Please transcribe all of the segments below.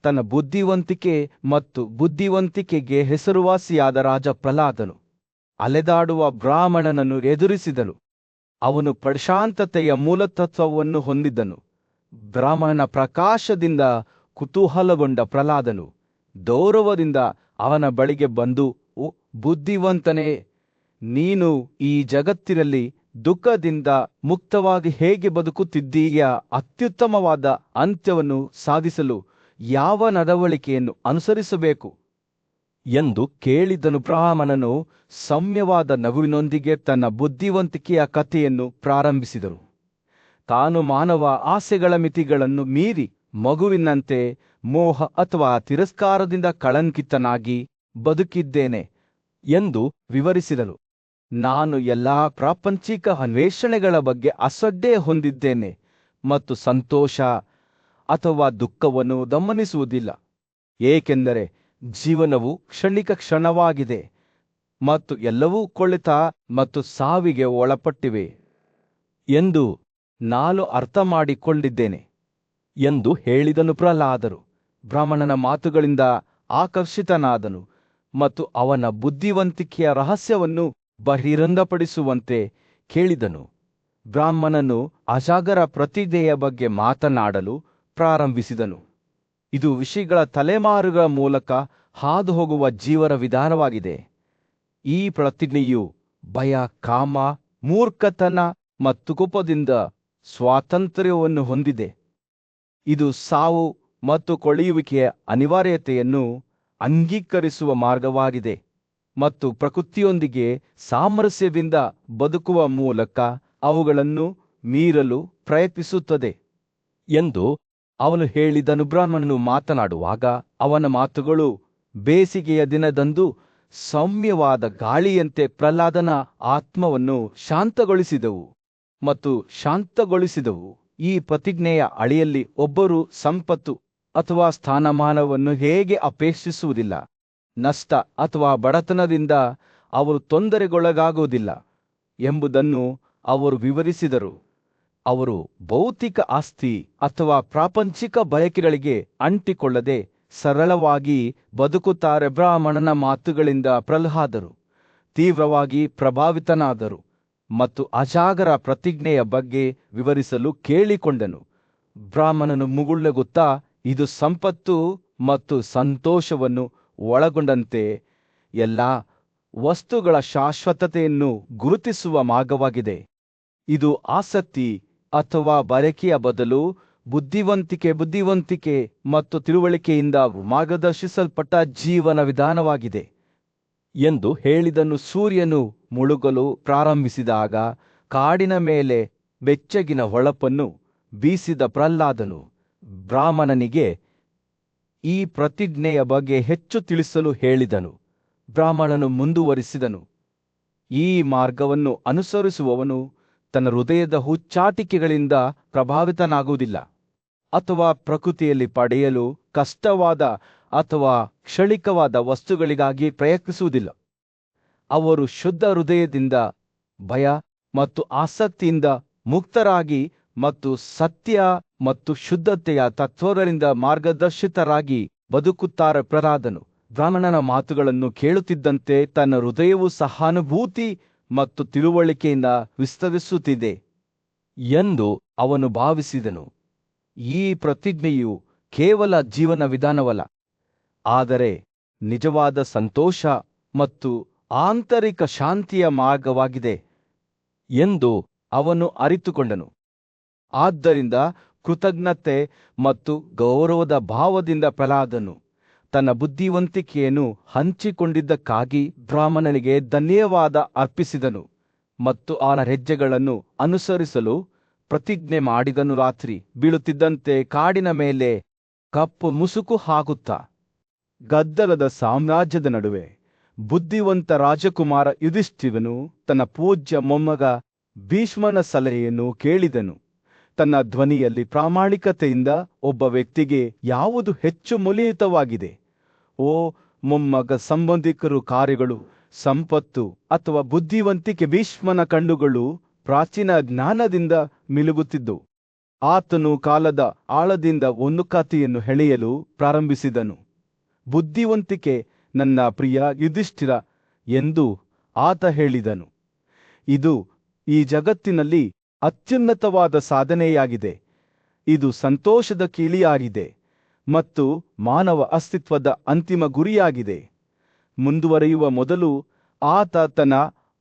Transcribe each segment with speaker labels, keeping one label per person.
Speaker 1: ತನ್ನ ಬುದ್ಧಿವಂತಿಕೆ ಮತ್ತು ಬುದ್ಧಿವಂತಿಕೆಗೆ ಹೆಸರುವಾಸಿಯಾದ ರಾಜ ಪ್ರಹ್ಲಾದನು ಅಲೆದಾಡುವ ಬ್ರಾಹ್ಮಣನನ್ನು ಎದುರಿಸಿದನು. ಅವನು ಪ್ರಶಾಂತತೆಯ ಮೂಲತತ್ವವನ್ನು ಹೊಂದಿದ್ದನು. ಬ್ರಾಹ್ಮಣನ ಪ್ರಕಾಶದಿಂದ ಕುತೂಹಲಗೊಂಡ ಪ್ರಹ್ಲಾದನು ಗೌರವದಿಂದ ಅವನ ಬಳಿಗೆ ಬಂದು, ಓ ಬುದ್ಧಿವಂತನೇ, ನೀನು ಈ ಜಗತ್ತಿನಲ್ಲಿ ದುಃಖದಿಂದ ಮುಕ್ತವಾಗಿ ಹೇಗೆ ಬದುಕುತ್ತಿದ್ದೀಯ? ಅತ್ಯುತ್ತಮವಾದ ಅಂತ್ಯವನ್ನು ಸಾಧಿಸಲು ಯಾವ ನಡವಳಿಕೆಯನ್ನು ಅನುಸರಿಸಬೇಕು ಎಂದು ಕೇಳಿದನು. ಬ್ರಾಹ್ಮಣನು ಸೌಮ್ಯವಾದ ನಗುವಿನೊಂದಿಗೆ ತನ್ನ ಬುದ್ಧಿವಂತಿಕೆಯ ಕಥೆಯನ್ನು ಪ್ರಾರಂಭಿಸಿದನು. ತಾನು ಮಾನವ ಆಸೆಗಳ ಮಿತಿಗಳನ್ನು ಮೀರಿ ಮಗುವಿನಂತೆ ಮೋಹ ಅಥವಾ ತಿರಸ್ಕಾರದಿಂದ ಕಳಂಕಿತನಾಗಿ ಬದುಕಿದ್ದೇನೆ ಎಂದು ವಿವರಿಸಿದನು. ನಾನು ಎಲ್ಲಾ ಪ್ರಾಪಂಚಿಕ ಅನ್ವೇಷಣೆಗಳ ಬಗ್ಗೆ ಅಸಡ್ಡೆ ಹೊಂದಿದ್ದೇನೆ ಮತ್ತು ಸಂತೋಷ ಅಥವಾ ದುಃಖವನ್ನು ಗಮನಿಸುವುದಿಲ್ಲ, ಏಕೆಂದರೆ ಜೀವನವು ಕ್ಷಣವಾಗಿದೆ ಮತ್ತು ಎಲ್ಲವೂ ಕೊಳೆತ ಮತ್ತು ಸಾವಿಗೆ ಒಳಪಟ್ಟಿವೆ ಎಂದು ನಾನು ಅರ್ಥಮಾಡಿಕೊಂಡಿದ್ದೇನೆ ಎಂದು ಹೇಳಿದನು. ಪ್ರಹ್ಲಾದರು ಬ್ರಾಹ್ಮಣನ ಮಾತುಗಳಿಂದ ಆಕರ್ಷಿತನಾದನು ಮತ್ತು ಅವನ ಬುದ್ಧಿವಂತಿಕೆಯ ರಹಸ್ಯವನ್ನು ಬಹಿರಂಗಪಡಿಸುವಂತೆ ಕೇಳಿದನು. ಬ್ರಾಹ್ಮಣನು ಅಜಾಗರ ಪ್ರತಿಜ್ಞೆಯ ಬಗ್ಗೆ ಮಾತನಾಡಲು ಪ್ರಾರಂಭಿಸಿದನು. ಇದು ವಿಷಯಗಳ ತಲೆಮಾರುಗಳ ಮೂಲಕ ಹಾದುಹೋಗುವ ಜೀವನ ವಿಧಾನವಾಗಿದೆ. ಈ ಪ್ರತಿಜ್ಞೆಯು ಭಯ, ಕಾಮ, ಮೂರ್ಖತನ ಮತ್ತು ಕೋಪದಿಂದ ಸ್ವಾತಂತ್ರ್ಯವನ್ನು ಹೊಂದಿದೆ. ಇದು ಸಾವು ಮತ್ತು ಕೊಳೆಯುವಿಕೆಯ ಅನಿವಾರ್ಯತೆಯನ್ನು ಅಂಗೀಕರಿಸುವ ಮಾರ್ಗವಾಗಿದೆ ಮತ್ತು ಪ್ರಕೃತಿಯೊಂದಿಗೆ ಸಾಮರಸ್ಯದಿಂದ ಬದುಕುವ ಮೂಲಕ ಅವುಗಳನ್ನು ಮೀರಲು ಪ್ರಯತ್ನಿಸುತ್ತದೆ ಎಂದು ಅವನು ಹೇಳಿದನು. ಬ್ರಾಹ್ಮಣನು ಮಾತನಾಡುವಾಗ ಅವನ ಮಾತುಗಳು ಬೇಸಿಗೆಯ ದಿನದಂದು ಸೌಮ್ಯವಾದ ಗಾಳಿಯಂತೆ ಪ್ರಹ್ಲಾದನ ಆತ್ಮವನ್ನು ಶಾಂತಗೊಳಿಸಿದವು. ಈ ಪ್ರತಿಜ್ಞೆಯ ಅಡಿಯಲ್ಲಿ ಒಬ್ಬರು ಸಂಪತ್ತು ಅಥವಾ ಸ್ಥಾನಮಾನವನ್ನು ಹೇಗೆ ಅಪೇಕ್ಷಿಸುವುದಿಲ್ಲ, ನಷ್ಟ ಅಥವಾ ಬಡತನದಿಂದ ಅವರು ತೊಂದರೆಗೊಳಗಾಗುವುದಿಲ್ಲ ಎಂಬುದನ್ನು ಅವರು ವಿವರಿಸಿದರು. ಅವರು ಭೌತಿಕ ಆಸ್ತಿ ಅಥವಾ ಪ್ರಾಪಂಚಿಕ ಬಯಕೆಗಳಿಗೆ ಅಂಟಿಕೊಳ್ಳದೆ ಸರಳವಾಗಿ ಬದುಕುತ್ತಾರೆ. ಬ್ರಾಹ್ಮಣನ ಮಾತುಗಳಿಂದ ಪ್ರಹ್ಲಾದರು ತೀವ್ರವಾಗಿ ಪ್ರಭಾವಿತನಾದರು ಮತ್ತು ಅಜಾಗರ ಪ್ರತಿಜ್ಞೆಯ ಬಗ್ಗೆ ವಿವರಿಸಲು ಕೇಳಿಕೊಂಡನು. ಬ್ರಾಹ್ಮಣನು ಮುಗುಳ್ನಗುತ್ತಾ, ಇದು ಸಂಪತ್ತು ಮತ್ತು ಸಂತೋಷವನ್ನು ಒಳಗೊಂಡಂತೆ ಎಲ್ಲ ವಸ್ತುಗಳ ಶಾಶ್ವತತೆಯನ್ನು ಗುರುತಿಸುವ ಮಾರ್ಗವಾಗಿದೆ. ಇದು ಆಸಕ್ತಿ ಅಥವಾ ಬಯಕೆಯ ಬದಲು ಬುದ್ಧಿವಂತಿಕೆ ಮತ್ತು ತಿಳುವಳಿಕೆಯಿಂದ ಮಾರ್ಗದರ್ಶಿಸಲ್ಪಟ್ಟ ಜೀವನ ವಿಧಾನವಾಗಿದೆ ಎಂದು ಹೇಳಿದನು. ಸೂರ್ಯನು ಮುಳುಗಲು ಪ್ರಾರಂಭಿಸಿದಾಗ ಕಾಡಿನ ಮೇಲೆ ಬೆಚ್ಚಗಿನ ಹೊಳಪನ್ನು ಬೀಸಿದ ಪ್ರಹ್ಲಾದನು ಬ್ರಾಹ್ಮಣನಿಗೆ ಈ ಪ್ರತಿಜ್ಞೆಯ ಬಗ್ಗೆ ಹೆಚ್ಚು ತಿಳಿಸಲು ಹೇಳಿದನು. ಬ್ರಾಹ್ಮಣನು ಮುಂದುವರಿಸಿದನು, ಈ ಮಾರ್ಗವನ್ನು ಅನುಸರಿಸುವವನು ತನ್ನ ಹೃದಯದ ಹುಚ್ಚಾಟಿಕೆಗಳಿಂದ ಪ್ರಭಾವಿತನಾಗುವುದಿಲ್ಲ ಅಥವಾ ಪ್ರಕೃತಿಯಲ್ಲಿ ಪಡೆಯಲು ಕಷ್ಟವಾದ ಅಥವಾ ಕ್ಷಣಿಕವಾದ ವಸ್ತುಗಳಿಗಾಗಿ ಪ್ರಯತ್ನಿಸುವುದಿಲ್ಲ. ಅವರು ಶುದ್ಧ ಹೃದಯದಿಂದ, ಭಯ ಮತ್ತು ಆಸಕ್ತಿಯಿಂದ ಮುಕ್ತರಾಗಿ ಮತ್ತು ಸತ್ಯ ಮತ್ತು ಶುದ್ಧತೆಯ ತತ್ವಗಳಿಂದ ಮಾರ್ಗದರ್ಶಿತರಾಗಿ ಬದುಕುತ್ತಾರೆ. ಪ್ರಹ್ಲಾದನು ಬ್ರಾಹ್ಮಣನ ಮಾತುಗಳನ್ನು ಕೇಳುತ್ತಿದ್ದಂತೆ ತನ್ನ ಹೃದಯವು ಸಹಾನುಭೂತಿ ಮತ್ತು ತಿಳುವಳಿಕೆಯಿಂದ ವಿಸ್ತರಿಸುತ್ತಿದೆ ಎಂದು ಅವನು ಭಾವಿಸಿದನು. ಈ ಪ್ರತಿಜ್ಞೆಯು ಕೇವಲ ಜೀವನ ವಿಧಾನವಲ್ಲ, ಆದರೆ ನಿಜವಾದ ಸಂತೋಷ ಮತ್ತು ಆಂತರಿಕ ಶಾಂತಿಯ ಮಾರ್ಗವಾಗಿದೆ ಎಂದು ಅವನು ಅರಿತುಕೊಂಡನು. ಆದ್ದರಿಂದ ಕೃತಜ್ಞತೆ ಮತ್ತು ಗೌರವದ ಭಾವದಿಂದ ಪ್ರಹ್ಲಾದನು ತನ್ನ ಬುದ್ಧಿವಂತಿಕೆಯನ್ನು ಹಂಚಿಕೊಂಡಿದ್ದಕ್ಕಾಗಿ ಬ್ರಾಹ್ಮಣನಿಗೆ ಧನ್ಯವಾದ ಅರ್ಪಿಸಿದನು ಮತ್ತು ಅವನ ಹೆಜ್ಜೆಗಳನ್ನು ಅನುಸರಿಸಲು ಪ್ರತಿಜ್ಞೆ ಮಾಡಿದನು. ರಾತ್ರಿ ಬೀಳುತ್ತಿದ್ದಂತೆ ಕಾಡಿನ ಮೇಲೆ ಕಪ್ಪು ಮುಸುಕು ಹಾಕುತ್ತಾ ಗದ್ದಲದ ಸಾಮ್ರಾಜ್ಯದ ನಡುವೆ ಬುದ್ಧಿವಂತ ರಾಜಕುಮಾರ ಯುಧಿಷ್ಠಿರನು ತನ್ನ ಪೂಜ್ಯ ಮೊಮ್ಮಗ ಭೀಷ್ಮನ ಸಲಹೆಯನ್ನು ಕೇಳಿದನು. ತನ್ನ ಧ್ವನಿಯಲ್ಲಿ ಪ್ರಾಮಾಣಿಕತೆಯಿಂದ ಒಬ್ಬ ವ್ಯಕ್ತಿಗೆ ಯಾವುದು ಹೆಚ್ಚು ಮೌಲ್ಯಯುತವಾಗಿದೆ? ಓ ಮೊಮ್ಮಗ, ಸಂಬಂಧಿಕರು, ಕಾರ್ಯಗಳು, ಸಂಪತ್ತು ಅಥವಾ ಬುದ್ಧಿವಂತಿಕೆ? ಭೀಷ್ಮನ ಕಣ್ಣುಗಳು ಪ್ರಾಚೀನ ಜ್ಞಾನದಿಂದ ಮಿಲುಗುತ್ತಿದ್ದವು. ಆತನು ಕಾಲದ ಆಳದಿಂದ ಒಂದು ಕಥೆಯನ್ನು ಹೆಣೆಯಲು ಪ್ರಾರಂಭಿಸಿದನು. ಬುದ್ಧಿವಂತಿಕೆ ನನ್ನ ಪ್ರಿಯ ಯುಧಿಷ್ಠಿರ ಎಂದು ಆತ ಹೇಳಿದನು. ಇದು ಈ ಜಗತ್ತಿನಲ್ಲಿ ಅತ್ಯುನ್ನತವಾದ ಸಾಧನೆಯಾಗಿದೆ. ಇದು ಸಂತೋಷದ ಕೀಲಿಯಾಗಿದೆ ಮತ್ತು ಮಾನವ ಅಸ್ತಿತ್ವದ ಅಂತಿಮ ಗುರಿಯಾಗಿದೆ. ಮುಂದುವರಿಯುವ ಮೊದಲು ಆತ ತನ್ನ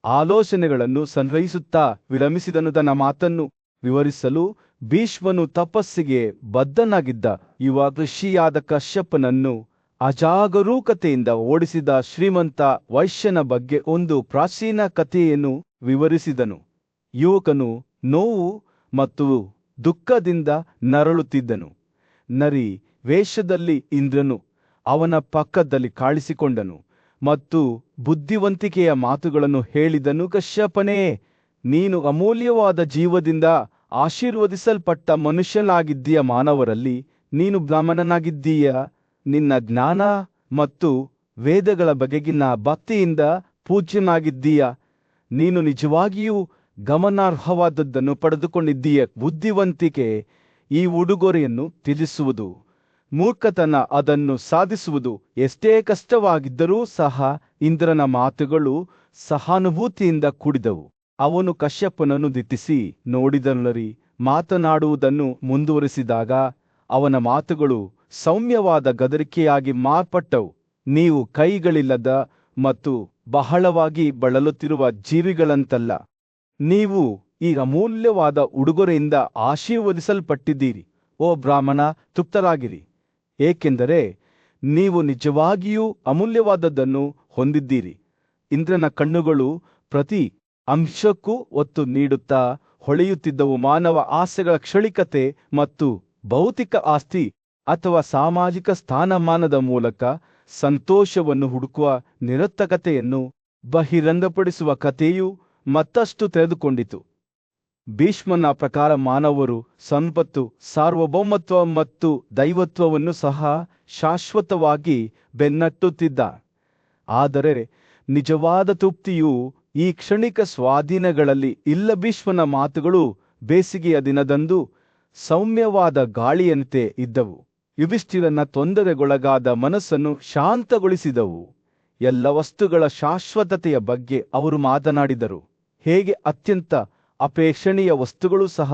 Speaker 1: ಆಲೋಚನೆಗಳನ್ನು ಸಂಗ್ರಹಿಸುತ್ತಾ ವಿರಮಿಸಿದನು. ತನ್ನ ಮಾತನ್ನು ವಿವರಿಸಲು ಭೀಷ್ಮನು ತಪಸ್ಸಿಗೆ ಬದ್ಧನಾಗಿದ್ದ ಯುವ ಋಷಿಯಾದ ಕಶ್ಯಪನನ್ನು ಅಜಾಗರೂಕತೆಯಿಂದ ಓಡಿಸಿದ ಶ್ರೀಮಂತ ವೈಶ್ಯನ ಬಗ್ಗೆ ಒಂದು ಪ್ರಾಚೀನ ಕಥೆಯನ್ನು ವಿವರಿಸಿದನು. ಯುವಕನು ನೋವು ಮತ್ತು ದುಃಖದಿಂದ ನರಳುತ್ತಿದ್ದನು. ನರಿ ವೇಷದಲ್ಲಿ ಇಂದ್ರನು ಅವನ ಪಕ್ಕದಲ್ಲಿ ಕಾಣಿಸಿಕೊಂಡನು ಮತ್ತು ಬುದ್ಧಿವಂತಿಕೆಯ ಮಾತುಗಳನ್ನು ಹೇಳಿದನು. ಕಶ್ಯಪನೇ, ನೀನು ಅಮೂಲ್ಯವಾದ ಜೀವದಿಂದ ಆಶೀರ್ವದಿಸಲ್ಪಟ್ಟ ಮನುಷ್ಯನಾಗಿದ್ದೀಯ. ಮಾನವರಲ್ಲಿ ನೀನು ಬ್ರಾಹ್ಮಣನಾಗಿದ್ದೀಯ. ನಿನ್ನ ಜ್ಞಾನ ಮತ್ತು ವೇದಗಳ ಬಗೆಗಿನ ಭಕ್ತಿಯಿಂದ ಪೂಜ್ಯನಾಗಿದ್ದೀಯ. ನೀನು ನಿಜವಾಗಿಯೂ ಗಮನಾರ್ಹವಾದದ್ದನ್ನು ಪಡೆದುಕೊಂಡಿದ್ದೀಯ. ಬುದ್ಧಿವಂತಿಕೆ ಈ ಉಡುಗೊರೆಯನ್ನು ತ್ಯಜಿಸುವುದು, ಮೂರ್ಖತನ ಅದನ್ನು ಸಾಧಿಸುವುದು ಎಷ್ಟೇ ಕಷ್ಟವಾಗಿದ್ದರೂ ಸಹ. ಇಂದ್ರನ ಮಾತುಗಳು ಸಹಾನುಭೂತಿಯಿಂದ ಕೂಡಿದವು. ಅವನು ಕಶ್ಯಪನನ್ನು ದಿಟ್ಟಿಸಿ ನೋಡಿದನರಿ. ಮಾತನಾಡುವುದನ್ನು ಮುಂದುವರಿಸಿದಾಗ ಅವನ ಮಾತುಗಳು ಸೌಮ್ಯವಾದ ಗದರಿಕೆಯಾಗಿ ಮಾರ್ಪಟ್ಟವು. ನೀವು ಕೈಗಳಿಲ್ಲದ ಮತ್ತು ಬಹಳವಾಗಿ ಬಳಲುತ್ತಿರುವ ಜೀವಿಗಳಂತಲ್ಲ. ನೀವು ಈ ಅಮೂಲ್ಯವಾದ ಉಡುಗೊರೆಯಿಂದ ಆಶೀರ್ವದಿಸಲ್ಪಟ್ಟಿದ್ದೀರಿ. ಓ ಬ್ರಾಹ್ಮಣ, ತೃಪ್ತರಾಗಿರಿ, ಏಕೆಂದರೆ ನೀವು ನಿಜವಾಗಿಯೂ ಅಮೂಲ್ಯವಾದದ್ದನ್ನು ಹೊಂದಿದ್ದೀರಿ. ಇಂದ್ರನ ಕಣ್ಣುಗಳು ಪ್ರತಿ ಅಂಶಕ್ಕೂ ಒತ್ತು ನೀಡುತ್ತಾ ಹೊಳೆಯುತ್ತಿದ್ದವು. ಮಾನವ ಆಸೆಗಳ ಕ್ಷಣಿಕತೆ ಮತ್ತು ಭೌತಿಕ ಆಸ್ತಿ ಅಥವಾ ಸಾಮಾಜಿಕ ಸ್ಥಾನಮಾನದ ಮೂಲಕ ಸಂತೋಷವನ್ನು ಹುಡುಕುವ ನಿರರ್ಥಕತೆಯನ್ನು ಬಹಿರಂಗಪಡಿಸುವ ಕಥೆಯು ಮತ್ತಷ್ಟು ತೆರೆದುಕೊಂಡಿತು. ಭೀಷ್ಮನ ಪ್ರಕಾರ ಮಾನವರು ಸಂಪತ್ತು, ಸಾರ್ವಭೌಮತ್ವ ಮತ್ತು ದೈವತ್ವವನ್ನು ಸಹ ಶಾಶ್ವತವಾಗಿ ಬೆನ್ನಟ್ಟುತ್ತಿದ್ದ. ಆದರೆ ನಿಜವಾದ ತೃಪ್ತಿಯು ಈ ಕ್ಷಣಿಕ ಸ್ವಾಧೀನಗಳಲ್ಲಿ ಇಲ್ಲ. ಭೀಷ್ಮನ ಮಾತುಗಳು ಬೇಸಿಗೆಯ ದಿನದಂದು ಸೌಮ್ಯವಾದ ಗಾಳಿಯಂತೆ ಇದ್ದವು. ಯುಧಿಷ್ಠಿರನ ತೊಂದರೆಗೊಳಗಾದ ಮನಸ್ಸನ್ನು ಶಾಂತಗೊಳಿಸಿದವು. ಎಲ್ಲ ವಸ್ತುಗಳ ಶಾಶ್ವತತೆಯ ಬಗ್ಗೆ ಅವರು ಮಾತನಾಡಿದರು. ಹೇಗೆ ಅತ್ಯಂತ ಅಪೇಕ್ಷಣೀಯ ವಸ್ತುಗಳು ಸಹ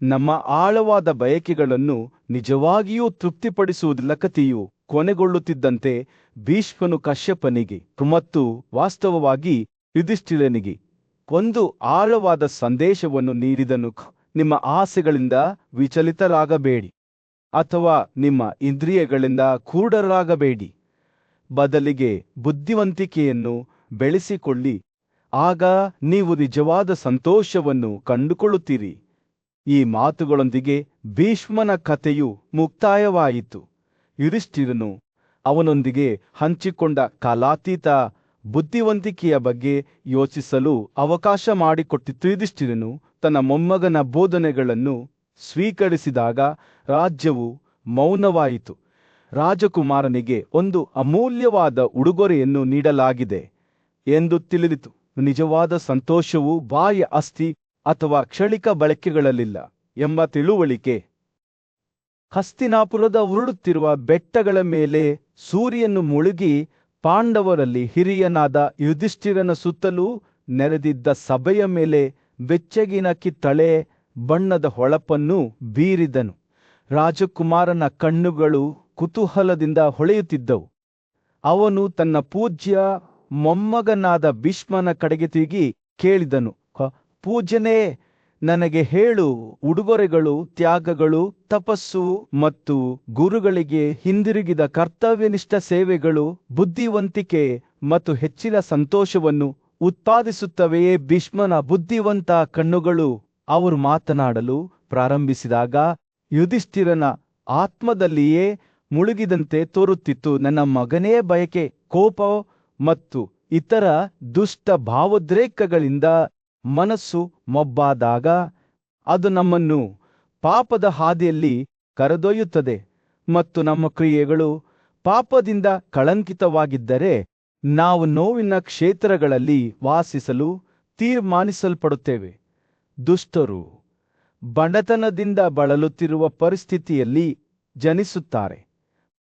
Speaker 1: ನಮ್ಮ ಆಳವಾದ ಬಯಕೆಗಳನ್ನು ನಿಜವಾಗಿಯೂ ತೃಪ್ತಿಪಡಿಸುವುದಿಲ್ಲ. ಕಥೆಯು ಕೊನೆಗೊಳ್ಳುತ್ತಿದ್ದಂತೆ ಭೀಷ್ಮನು ಕಶ್ಯಪನಿಗೆ ಮತ್ತು ವಾಸ್ತವವಾಗಿ ಯುಧಿಷ್ಠಿರನಿಗೆ ಒಂದು ಆಳವಾದ ಸಂದೇಶವನ್ನು ನೀಡಿದನು. ನಿಮ್ಮ ಆಸೆಗಳಿಂದ ವಿಚಲಿತರಾಗಬೇಡಿ ಅಥವಾ ನಿಮ್ಮ ಇಂದ್ರಿಯಗಳಿಂದ ಕೂಡರಾಗಬೇಡಿ. ಬದಲಿಗೆ ಬುದ್ಧಿವಂತಿಕೆಯನ್ನು ಬೆಳೆಸಿಕೊಳ್ಳಿ. ಆಗ ನೀವು ನಿಜವಾದ ಸಂತೋಷವನ್ನು ಕಂಡುಕೊಳ್ಳುತ್ತೀರಿ. ಈ ಮಾತುಗಳೊಂದಿಗೆ ಭೀಷ್ಮನ ಕಥೆಯು ಮುಕ್ತಾಯವಾಯಿತು. ಯುಧಿಷ್ಠಿರನು ಅವನೊಂದಿಗೆ ಹಂಚಿಕೊಂಡ ಕಾಲಾತೀತ ಬುದ್ಧಿವಂತಿಕೆಯ ಬಗ್ಗೆ ಯೋಚಿಸಲು ಅವಕಾಶ ಮಾಡಿಕೊಟ್ಟಿತು. ಯುಧಿಷ್ಠಿರನು ತನ್ನ ಮೊಮ್ಮಗನ ಬೋಧನೆಗಳನ್ನು ಸ್ವೀಕರಿಸಿದಾಗ ರಾಜ್ಯವು ಮೌನವಾಯಿತು. ರಾಜಕುಮಾರನಿಗೆ ಒಂದು ಅಮೂಲ್ಯವಾದ ಉಡುಗೊರೆಯನ್ನು ನೀಡಲಾಗಿದೆ ಎಂದು ತಿಳಿದಿತು. ನಿಜವಾದ ಸಂತೋಷವು ಬಾಹ್ಯ ಆಸ್ತಿ ಅಥವಾ ಕ್ಷಣಿಕ ಬಳಕೆಗಳಲ್ಲಿಲ್ಲ ಎಂಬ ತಿಳುವಳಿಕೆ. ಹಸ್ತಿನಾಪುರದ ಉರುಳುತ್ತಿರುವ ಬೆಟ್ಟಗಳ ಮೇಲೆ ಸೂರ್ಯನು ಮುಳುಗಿ ಪಾಂಡವರಲ್ಲಿ ಹಿರಿಯನಾದ ಯುಧಿಷ್ಠಿರನ ಸುತ್ತಲೂ ನೆರೆದಿದ್ದ ಸಭೆಯ ಮೇಲೆ ಬೆಚ್ಚಗಿನ ಕಿತ್ತಳೆ ಬಣ್ಣದ ಹೊಳಪನ್ನು ಬೀರಿದನು. ರಾಜಕುಮಾರನ ಕಣ್ಣುಗಳು ಕುತೂಹಲದಿಂದ ಹೊಳೆಯುತ್ತಿದ್ದವು. ಅವನು ತನ್ನ ಪೂಜ್ಯ ಮೊಮ್ಮಗನಾದ ಭೀಷ್ಮನ ಕಡೆಗೆ ತಿರುಗಿ ಕೇಳಿದನು, ಪೂಜ್ಯನೇ, ನನಗೆ ಹೇಳು, ಉಡುಗೊರೆಗಳು, ತ್ಯಾಗಗಳು, ತಪಸ್ಸು ಮತ್ತು ಗುರುಗಳಿಗೆ ಹಿಂದಿರುಗಿದ ಕರ್ತವ್ಯನಿಷ್ಠ ಸೇವೆಗಳು ಬುದ್ಧಿವಂತಿಕೆ ಮತ್ತು ಹೆಚ್ಚಿನ ಸಂತೋಷವನ್ನು ಉತ್ಪಾದಿಸುತ್ತವೆಯೇ? ಭೀಷ್ಮನ ಬುದ್ಧಿವಂತ ಕಣ್ಣುಗಳು ಅವರು ಮಾತನಾಡಲು ಪ್ರಾರಂಭಿಸಿದಾಗ ಯುಧಿಷ್ಠಿರನ ಆತ್ಮದಲ್ಲಿಯೇ ಮುಳುಗಿದಂತೆ ತೋರುತ್ತಿತ್ತು. ನನ್ನ ಮಗನೇ, ಬಯಕೆ, ಕೋಪ ಮತ್ತು ಇತರ ದುಷ್ಟ ಭಾವೋದ್ರೇಕಗಳಿಂದ ಮನಸ್ಸು ಮೊಬ್ಬಾದಾಗ ಅದು ನಮ್ಮನ್ನು ಪಾಪದ ಹಾದಿಯಲ್ಲಿ ಕರೆದೊಯ್ಯುತ್ತದೆ ಮತ್ತು ನಮ್ಮ ಕ್ರಿಯೆಗಳು ಪಾಪದಿಂದ ಕಳಂಕಿತವಾಗಿದ್ದರೆ ನಾವು ನೋವಿನ ಕ್ಷೇತ್ರಗಳಲ್ಲಿ ವಾಸಿಸಲು ತೀರ್ಮಾನಿಸಲ್ಪಡುತ್ತೇವೆ. ದುಷ್ಟರು ಬಡತನದಿಂದ ಬಳಲುತ್ತಿರುವ ಪರಿಸ್ಥಿತಿಯಲ್ಲಿ ಜನಿಸುತ್ತಾರೆ.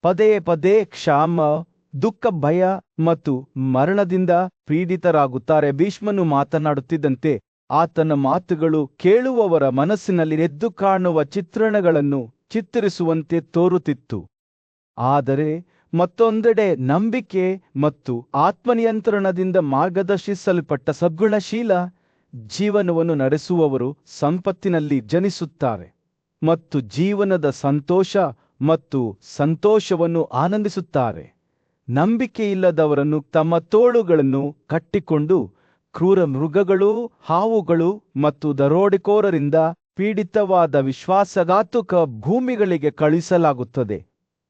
Speaker 1: ಪದೇ ಪದೇ ಕ್ಷಾಮ, ದುಃಖ, ಭಯ ಮತ್ತು ಮರಣದಿಂದ ಪೀಡಿತರಾಗುತ್ತಾರೆ. ಭೀಷ್ಮನು ಮಾತನಾಡುತ್ತಿದ್ದಂತೆ ಆತನ ಮಾತುಗಳು ಕೇಳುವವರ ಮನಸ್ಸಿನಲ್ಲಿ ಎದ್ದು ಕಾಣುವ ಚಿತ್ರಣಗಳನ್ನು ಚಿತ್ರಿಸುವಂತೆ ತೋರುತ್ತಿತ್ತು. ಆದರೆ ಮತ್ತೊಂದೆಡೆ ನಂಬಿಕೆ ಮತ್ತು ಆತ್ಮನಿಯಂತ್ರಣದಿಂದ ಮಾರ್ಗದರ್ಶಿಸಲ್ಪಟ್ಟ ಸದ್ಗುಣಶೀಲ ಜೀವನವನ್ನು ನಡೆಸುವವರು ಸಂಪತ್ತಿನಲ್ಲಿ ಜನಿಸುತ್ತಾರೆ ಮತ್ತು ಜೀವನದ ಸಂತೋಷ ಮತ್ತು ಸಂತೋಷವನ್ನು ಆನಂದಿಸುತ್ತಾರೆ. ನಂಬಿಕೆಯಿಲ್ಲದವರನ್ನು ತಮ್ಮ ತೋಳುಗಳನ್ನು ಕಟ್ಟಿಕೊಂಡು ಕ್ರೂರ ಮೃಗಗಳು, ಹಾವುಗಳು ಮತ್ತು ದರೋಡೆಕೋರರಿಂದ ಪೀಡಿತವಾದ ವಿಶ್ವಾಸಘಾತುಕ ಭೂಮಿಗಳಿಗೆ ಕಳುಹಿಸಲಾಗುತ್ತದೆ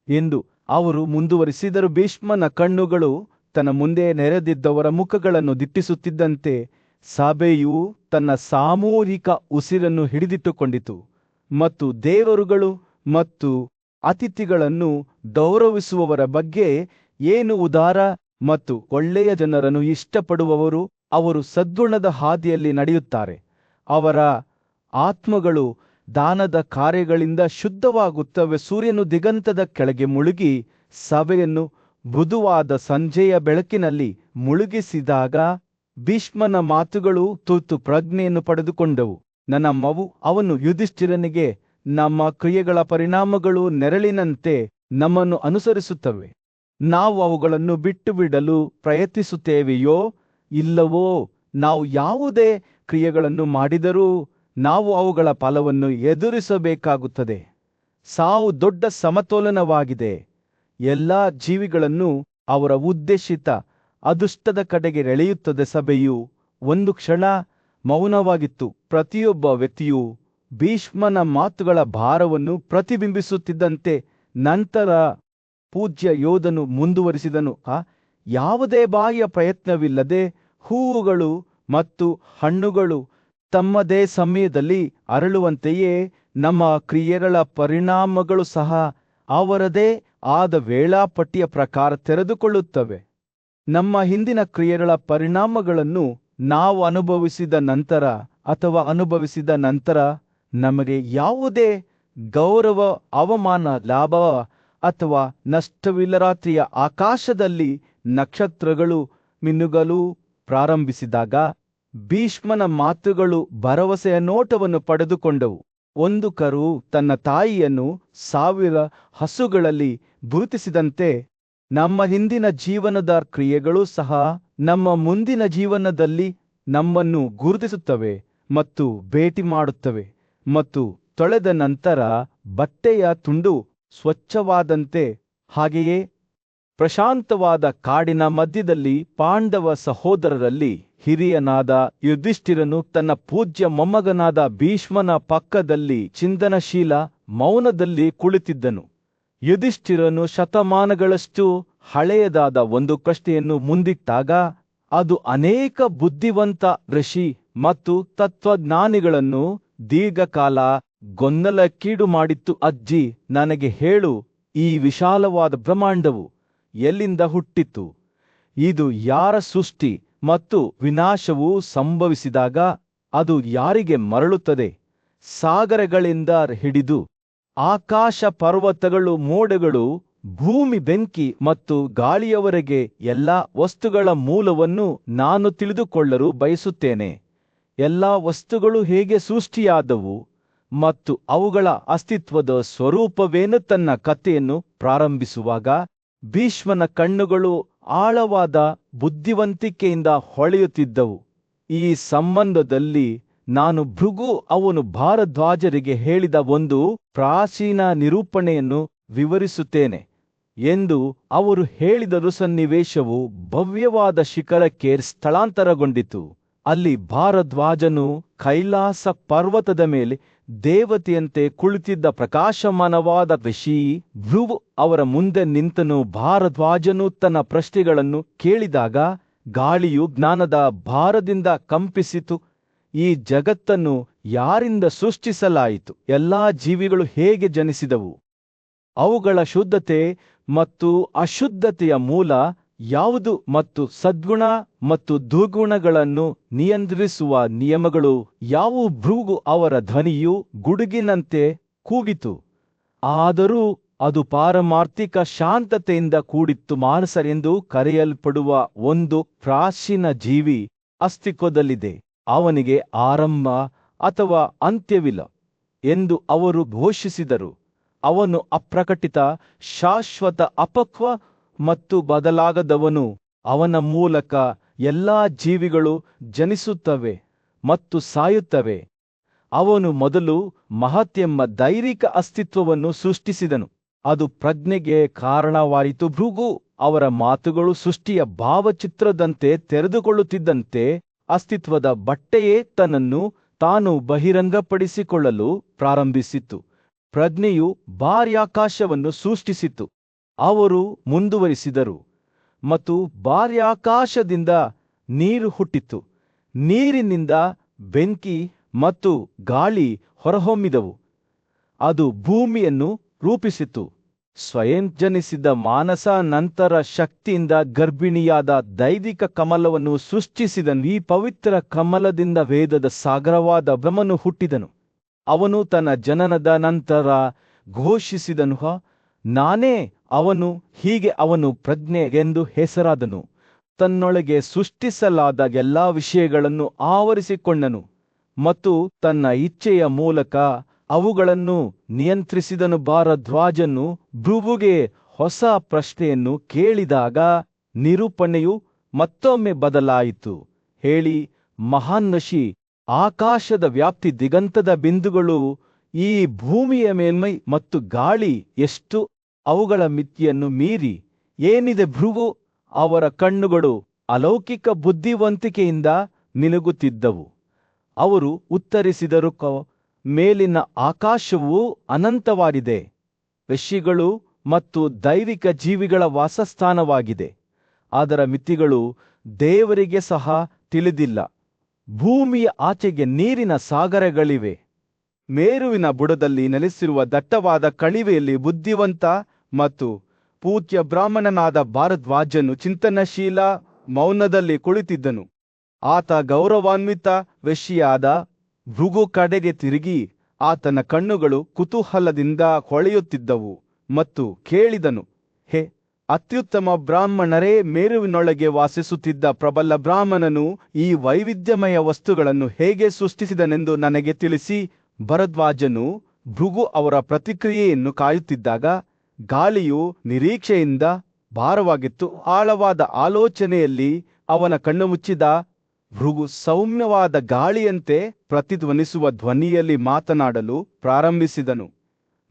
Speaker 1: ಎಂದು ಅವರು ಮುಂದುವರಿಸಿದರು. ಭೀಷ್ಮನ ಕಣ್ಣುಗಳು ತನ್ನ ಮುಂದೆ ನೆರೆದಿದ್ದವರ ಮುಖಗಳನ್ನು ದಿಟ್ಟಿಸುತ್ತಿದ್ದಂತೆ ಸಭೆಯು ತನ್ನ ಸಾಮೂಹಿಕ ಉಸಿರನ್ನು ಹಿಡಿದಿಟ್ಟುಕೊಂಡಿತು ಮತ್ತು ದೇವರುಗಳು ಮತ್ತು ಅತಿಥಿಗಳನ್ನು ಗೌರವಿಸುವವರ ಬಗ್ಗೆ ಏನು ಉದಾರ ಮತ್ತು ಒಳ್ಳೆಯ ಜನರನ್ನು ಇಷ್ಟಪಡುವವರು, ಅವರು ಸದ್ಗುಣದ ಹಾದಿಯಲ್ಲಿ ನಡೆಯುತ್ತಾರೆ. ಅವರ ಆತ್ಮಗಳು ದಾನದ ಕಾರ್ಯಗಳಿಂದ ಶುದ್ಧವಾಗುತ್ತವೆ. ಸೂರ್ಯನು ದಿಗಂತದ ಕೆಳಗೆ ಮುಳುಗಿ ಸಭೆಯನ್ನು ಮೃದುವಾದ ಸಂಜೆಯ ಬೆಳಕಿನಲ್ಲಿ ಮುಳುಗಿಸಿದಾಗ ಭೀಷ್ಮನ ಮಾತುಗಳು ತುರ್ತು ಪ್ರಜ್ಞೆಯನ್ನು ಪಡೆದುಕೊಂಡವು. ನನ್ನ ಮಗು, ಅವನು ಯುಧಿಷ್ಠಿರನಿಗೆ, ನಮ್ಮ ಕ್ರಿಯೆಗಳ ಪರಿಣಾಮಗಳು ನೆರಳಿನಂತೆ ನಮ್ಮನ್ನು ಅನುಸರಿಸುತ್ತವೆ. ನಾವು ಅವುಗಳನ್ನು ಬಿಟ್ಟು ಬಿಡಲು ಪ್ರಯತ್ನಿಸುತ್ತೇವೆಯೋ ಇಲ್ಲವೋ? ನಾವು ಯಾವುದೇ ಕ್ರಿಯೆಗಳನ್ನು ಮಾಡಿದರೂ ನಾವು ಅವುಗಳ ಫಲವನ್ನು ಎದುರಿಸಬೇಕಾಗುತ್ತದೆ. ಸಾವು ದೊಡ್ಡ ಸಮತೋಲನವಾಗಿದೆ. ಎಲ್ಲ ಜೀವಿಗಳನ್ನು ಅವರ ಉದ್ದೇಶಿತ ಅದೃಷ್ಟದ ಕಡೆಗೆ ಎಳೆಯುತ್ತದೆ. ಸಭೆಯು ಒಂದು ಕ್ಷಣ ಮೌನವಾಗಿತ್ತು. ಪ್ರತಿಯೊಬ್ಬ ವ್ಯಕ್ತಿಯು ಭೀಷ್ಮನ ಮಾತುಗಳ ಭಾರವನ್ನು ಪ್ರತಿಬಿಂಬಿಸುತ್ತಿದ್ದಂತೆ ನಂತರ ಪೂಜ್ಯ ಯೋಧನು ಮುಂದುವರಿಸಿದನು. ಯಾವುದೇ ಬಾಹ್ಯ ಪ್ರಯತ್ನವಿಲ್ಲದೆ ಹೂವುಗಳು ಮತ್ತು ಹಣ್ಣುಗಳು ತಮ್ಮದೇ ಸಮಯದಲ್ಲಿ ಅರಳುವಂತೆಯೇ ನಮ್ಮ ಕ್ರಿಯೆಗಳ ಪರಿಣಾಮಗಳು ಸಹ ಅವರದೇ ಆದ ವೇಳಾಪಟ್ಟಿಯ ಪ್ರಕಾರ ತೆರೆದುಕೊಳ್ಳುತ್ತವೆ. ನಮ್ಮ ಹಿಂದಿನ ಕ್ರಿಯೆಗಳ ಪರಿಣಾಮಗಳನ್ನು ನಾವು ಅನುಭವಿಸಿದ ನಂತರ ನಮಗೆ ಯಾವುದೇ ಗೌರವ, ಅವಮಾನ, ಲಾಭ ಅಥವಾ ನಷ್ಟವಿಲ್ಲ. ರಾತ್ರಿಯ ಆಕಾಶದಲ್ಲಿ ನಕ್ಷತ್ರಗಳು ಮಿನುಗಲು ಪ್ರಾರಂಭಿಸಿದಾಗ ಭೀಷ್ಮನ ಮಾತುಗಳು ಭರವಸೆಯ ನೋಟವನ್ನು ಪಡೆದುಕೊಂಡವು. ಒಂದು ಕರು ತನ್ನ ತಾಯಿಯನ್ನು 1000 ಹಸುಗಳಲ್ಲಿ ಗುರುತಿಸಿದಂತೆ ನಮ್ಮ ಹಿಂದಿನ ಜೀವನದ ಕ್ರಿಯೆಗಳು ಸಹ ನಮ್ಮ ಮುಂದಿನ ಜೀವನದಲ್ಲಿ ನಮ್ಮನ್ನು ಗುರುತಿಸುತ್ತವೆ ಮತ್ತು ಭೇಟಿ ಮಾಡುತ್ತವೆ. ಮತ್ತು ತೊಳೆದ ನಂತರ ಬಟ್ಟೆಯ ತುಂಡು ಸ್ವಚ್ಛವಾದಂತೆ, ಹಾಗೆಯೇ ಪ್ರಶಾಂತವಾದ ಕಾಡಿನ ಮಧ್ಯದಲ್ಲಿ ಪಾಂಡವ ಸಹೋದರರಲ್ಲಿ ಹಿರಿಯನಾದ ಯುಧಿಷ್ಠಿರನು ತನ್ನ ಪೂಜ್ಯ ಮೊಮ್ಮಗನಾದ ಭೀಷ್ಮನ ಪಕ್ಕದಲ್ಲಿ ಚಿಂತನಶೀಲ ಮೌನದಲ್ಲಿ ಕುಳಿತಿದ್ದನು. ಯುಧಿಷ್ಠಿರನು ಶತಮಾನಗಳಷ್ಟು ಹಳೆಯದಾದ ಒಂದು ಪ್ರಶ್ನೆಯನ್ನು ಮುಂದಿಟ್ಟಾಗ ಅದು ಅನೇಕ ಬುದ್ಧಿವಂತ ಋಷಿ ಮತ್ತು ತತ್ವಜ್ಞಾನಿಗಳನ್ನು ದೀರ್ಘಕಾಲ ಗೊಂದಲಕ್ಕೀಡು ಮಾಡಿತ್ತು. ಅಜ್ಜಿ, ನನಗೆ ಹೇಳು, ಈ ವಿಶಾಲವಾದ ಬ್ರಹ್ಮಾಂಡವು ಎಲ್ಲಿಂದ ಹುಟ್ಟಿತು? ಇದು ಯಾರ ಸೃಷ್ಟಿ? ಮತ್ತು ವಿನಾಶವು ಸಂಭವಿಸಿದಾಗ ಅದು ಯಾರಿಗೆ ಮರಳುತ್ತದೆ? ಸಾಗರಗಳಿಂದ ಹಿಡಿದು ಆಕಾಶ, ಪರ್ವತಗಳು, ಮೋಡಗಳು, ಭೂಮಿ, ಬೆಂಕಿ ಮತ್ತು ಗಾಳಿಯವರೆಗೆ ಎಲ್ಲ ವಸ್ತುಗಳ ಮೂಲವನ್ನು ನಾನು ತಿಳಿದುಕೊಳ್ಳಲು ಬಯಸುತ್ತೇನೆ. ಎಲ್ಲ ವಸ್ತುಗಳು ಹೇಗೆ ಸೃಷ್ಟಿಯಾದವು ಮತ್ತು ಅವುಗಳ ಅಸ್ತಿತ್ವದ ಸ್ವರೂಪವೇನು? ತನ್ನ ಕಥೆಯನ್ನು ಪ್ರಾರಂಭಿಸುವಾಗ ಭೀಷ್ಮನ ಕಣ್ಣುಗಳು ಆಳವಾದ ಬುದ್ಧಿವಂತಿಕೆಯಿಂದ ಹೊಳೆಯುತ್ತಿದ್ದವು. ಈ ಸಂಬಂಧದಲ್ಲಿ ನಾನು ಭೃಗು ಅವನು ಭಾರದ್ವಾಜರಿಗೆ ಹೇಳಿದ ಒಂದು ಪ್ರಾಚೀನ ನಿರೂಪಣೆಯನ್ನು ವಿವರಿಸುತ್ತೇನೆ ಎಂದು ಅವರು ಹೇಳಿದರು. ಸನ್ನಿವೇಶವು ಭವ್ಯವಾದ ಶಿಖರಕ್ಕೆ ಸ್ಥಳಾಂತರಗೊಂಡಿತು. ಅಲ್ಲಿ ಭಾರದ್ವಾಜನು ಕೈಲಾಸ ಪರ್ವತದ ಮೇಲೆ ದೇವತೆಯಂತೆ ಕುಳಿತಿದ್ದ. ಪ್ರಕಾಶಮಾನವಾದ ಋಷಿ ಭೃಗು ಅವರ ಮುಂದೆ ನಿಂತನು. ಭಾರದ್ವಾಜನು ತನ್ನ ಪ್ರಶ್ನೆಗಳನ್ನು ಕೇಳಿದಾಗ ಗಾಳಿಯು ಜ್ಞಾನದ ಭಾರದಿಂದ ಕಂಪಿಸಿತು. ಈ ಜಗತ್ತನ್ನು ಯಾರಿಂದ ಸೃಷ್ಟಿಸಲಾಯಿತು? ಎಲ್ಲಾ ಜೀವಿಗಳು ಹೇಗೆ ಜನಿಸಿದವು? ಅವುಗಳ ಶುದ್ಧತೆ ಮತ್ತು ಅಶುದ್ಧತೆಯ ಮೂಲ ಯಾವುದು ಮತ್ತು ಸದ್ಗುಣ ಮತ್ತು ದುರ್ಗುಣಗಳನ್ನು ನಿಯಂತ್ರಿಸುವ ನಿಯಮಗಳು ಯಾವುವು. ಭೃಗು ಅವರ ಧ್ವನಿಯು ಗುಡುಗಿನಂತೆ ಕೂಗಿತು, ಆದರೂ ಅದು ಪಾರಮಾರ್ಥಿಕ ಶಾಂತತೆಯಿಂದ ಕೂಡಿತ್ತು. ಮಾನಸರೆಂದು ಕರೆಯಲ್ಪಡುವ ಒಂದು ಪ್ರಾಚೀನ ಜೀವಿ ಅಸ್ತಿತ್ವದಲ್ಲಿದೆ, ಅವನಿಗೆ ಆರಂಭ ಅಥವಾ ಅಂತ್ಯವಿಲ್ಲ ಎಂದು ಅವರು ಘೋಷಿಸಿದರು. ಅವನು ಅಪ್ರಕಟಿತ, ಶಾಶ್ವತ, ಅಪಕ್ವ ಮತ್ತು ಬದಲಾಗದವನು. ಅವನ ಮೂಲಕ ಎಲ್ಲಾ ಜೀವಿಗಳು ಜನಿಸುತ್ತವೆ ಮತ್ತು ಸಾಯುತ್ತವೆ. ಅವನು ಮೊದಲು ಮಹತ್ತೆಂಬ ದೈವಿಕ ಅಸ್ತಿತ್ವವನ್ನು ಸೃಷ್ಟಿಸಿದನು, ಅದು ಪ್ರಜ್ಞೆಗೆ ಕಾರಣವಾಯಿತು. ಭೃಗು ಅವರ ಮಾತುಗಳು ಸೃಷ್ಟಿಯ ಭಾವಚಿತ್ರದಂತೆ ತೆರೆದುಕೊಳ್ಳುತ್ತಿದ್ದಂತೆ ಅಸ್ತಿತ್ವದ ಬಟ್ಟೆಯೇ ತನ್ನನ್ನು ತಾನು ಬಹಿರಂಗಪಡಿಸಿಕೊಳ್ಳಲು ಪ್ರಾರಂಭಿಸಿತು. ಪ್ರಜ್ಞೆಯು ಬಾಹ್ಯಾಕಾಶವನ್ನು ಸೃಷ್ಟಿಸಿತು. ಅವರು ಮುಂದುವರಿಸಿದರು, ಮತ್ತು ಬಾಹ್ಯಾಕಾಶದಿಂದ ನೀರು ಹುಟ್ಟಿತು. ನೀರಿನಿಂದ ಬೆಂಕಿ ಮತ್ತು ಗಾಳಿ ಹೊರಹೊಮ್ಮಿದವು. ಅದು ಭೂಮಿಯನ್ನು ರೂಪಿಸಿತು. ಸ್ವಯಂ ಜನಿಸಿದ ಮಾನಸ ನಂತರ ಶಕ್ತಿಯಿಂದ ಗರ್ಭಿಣಿಯಾದ ದೈವಿಕ ಕಮಲವನ್ನು ಸೃಷ್ಟಿಸಿದನು. ಈ ಪವಿತ್ರ ಕಮಲದಿಂದ ವೇದದ ಸಾಗರವಾದ ಬ್ರಹ್ಮನು ಹುಟ್ಟಿದನು. ಅವನು ತನ್ನ ಜನನದ ನಂತರ ಘೋಷಿಸಿದನು, ನಾನೇ ಅವನು. ಹೀಗೆ ಅವನು ಪ್ರಜ್ಞೆ ಎಂದು ಹೆಸರಾದನು. ತನ್ನೊಳಗೆ ಸೃಷ್ಟಿಸಲಾದ ಎಲ್ಲಾ ವಿಷಯಗಳನ್ನು ಆವರಿಸಿಕೊಂಡನು ಮತ್ತು ತನ್ನ ಇಚ್ಛೆಯ ಮೂಲಕ ಅವುಗಳನ್ನು ನಿಯಂತ್ರಿಸಿದನು. ಭಾರದ್ವಾಜನು ಭೃಗುಗೆ ಹೊಸ ಪ್ರಶ್ನೆಯನ್ನು ಕೇಳಿದಾಗ ನಿರೂಪಣೆಯು ಮತ್ತೊಮ್ಮೆ ಬದಲಾಯಿತು. ಹೇಳಿ, ಮಹಾನ್ ಋಷಿ, ಆಕಾಶದ ವ್ಯಾಪ್ತಿ, ದಿಗಂತದ ಬಿಂದುಗಳು, ಈ ಭೂಮಿಯ ಮೇಲ್ಮೈ ಮತ್ತು ಗಾಳಿ ಎಷ್ಟು ಅವುಗಳ ಮಿತಿಯನ್ನು ಮೀರಿ ಏನಿದೆ? ಭೃಗು ಅವರ ಕಣ್ಣುಗಳು ಅಲೌಕಿಕ ಬುದ್ಧಿವಂತಿಕೆಯಿಂದ ಮಿನುಗುತ್ತಿದ್ದವು. ಅವರು ಉತ್ತರಿಸಿದರು, ಮೇಲಿನ ಆಕಾಶವು ಅನಂತವಾಗಿದೆ, ಋಷಿಗಳು ಮತ್ತು ದೈವಿಕ ಜೀವಿಗಳ ವಾಸಸ್ಥಾನವಾಗಿದೆ. ಅದರ ಮಿತಿಗಳು ದೇವರಿಗೆ ಸಹ ತಿಳಿದಿಲ್ಲ. ಭೂಮಿಯ ಆಚೆಗೆ ನೀರಿನ ಸಾಗರಗಳಿವೆ. ಮೇರುವಿನ ಬುಡದಲ್ಲಿ ನೆಲೆಸಿರುವ ದಟ್ಟವಾದ ಕಣಿವೆಯಲ್ಲಿ ಬುದ್ಧಿವಂತ ಮತ್ತು ಪೂಜ್ಯ ಬ್ರಾಹ್ಮಣನಾದ ಭಾರದ್ವಾಜನು ಚಿಂತನಶೀಲ ಮೌನದಲ್ಲಿ ಕುಳಿತಿದ್ದನು. ಆತ ಗೌರವಾನ್ವಿತ ಋಷಿಯಾದ ಭೃಗು ಕಡೆಗೆ ತಿರುಗಿ ಆತನ ಕಣ್ಣುಗಳು ಕುತೂಹಲದಿಂದ ಹೊಳೆಯುತ್ತಿದ್ದವು ಮತ್ತು ಕೇಳಿದನು, ಹೇ ಅತ್ಯುತ್ತಮ ಬ್ರಾಹ್ಮಣರೇ, ಮೇರುವಿನೊಳಗೆ ವಾಸಿಸುತ್ತಿದ್ದ ಪ್ರಬಲ ಬ್ರಾಹ್ಮಣನು ಈ ವೈವಿಧ್ಯಮಯ ವಸ್ತುಗಳನ್ನು ಹೇಗೆ ಸೃಷ್ಟಿಸಿದನೆಂದು ನನಗೆ ತಿಳಿಸಿ. ಭರದ್ವಾಜನು ಭೃಗು ಅವರ ಪ್ರತಿಕ್ರಿಯೆಯನ್ನು ಕಾಯುತ್ತಿದ್ದಾಗ ಗಾಳಿಯು ನಿರೀಕ್ಷೆಯಿಂದ ಭಾರವಾಗಿತ್ತು. ಆಳವಾದ ಆಲೋಚನೆಯಲ್ಲಿ ಅವನ ಕಣ್ಣು ಮುಚ್ಚಿದ ಭೃಗು ಸೌಮ್ಯವಾದ ಗಾಳಿಯಂತೆ ಪ್ರತಿಧ್ವನಿಸುವ ಧ್ವನಿಯಲ್ಲಿ ಮಾತನಾಡಲು ಪ್ರಾರಂಭಿಸಿದನು.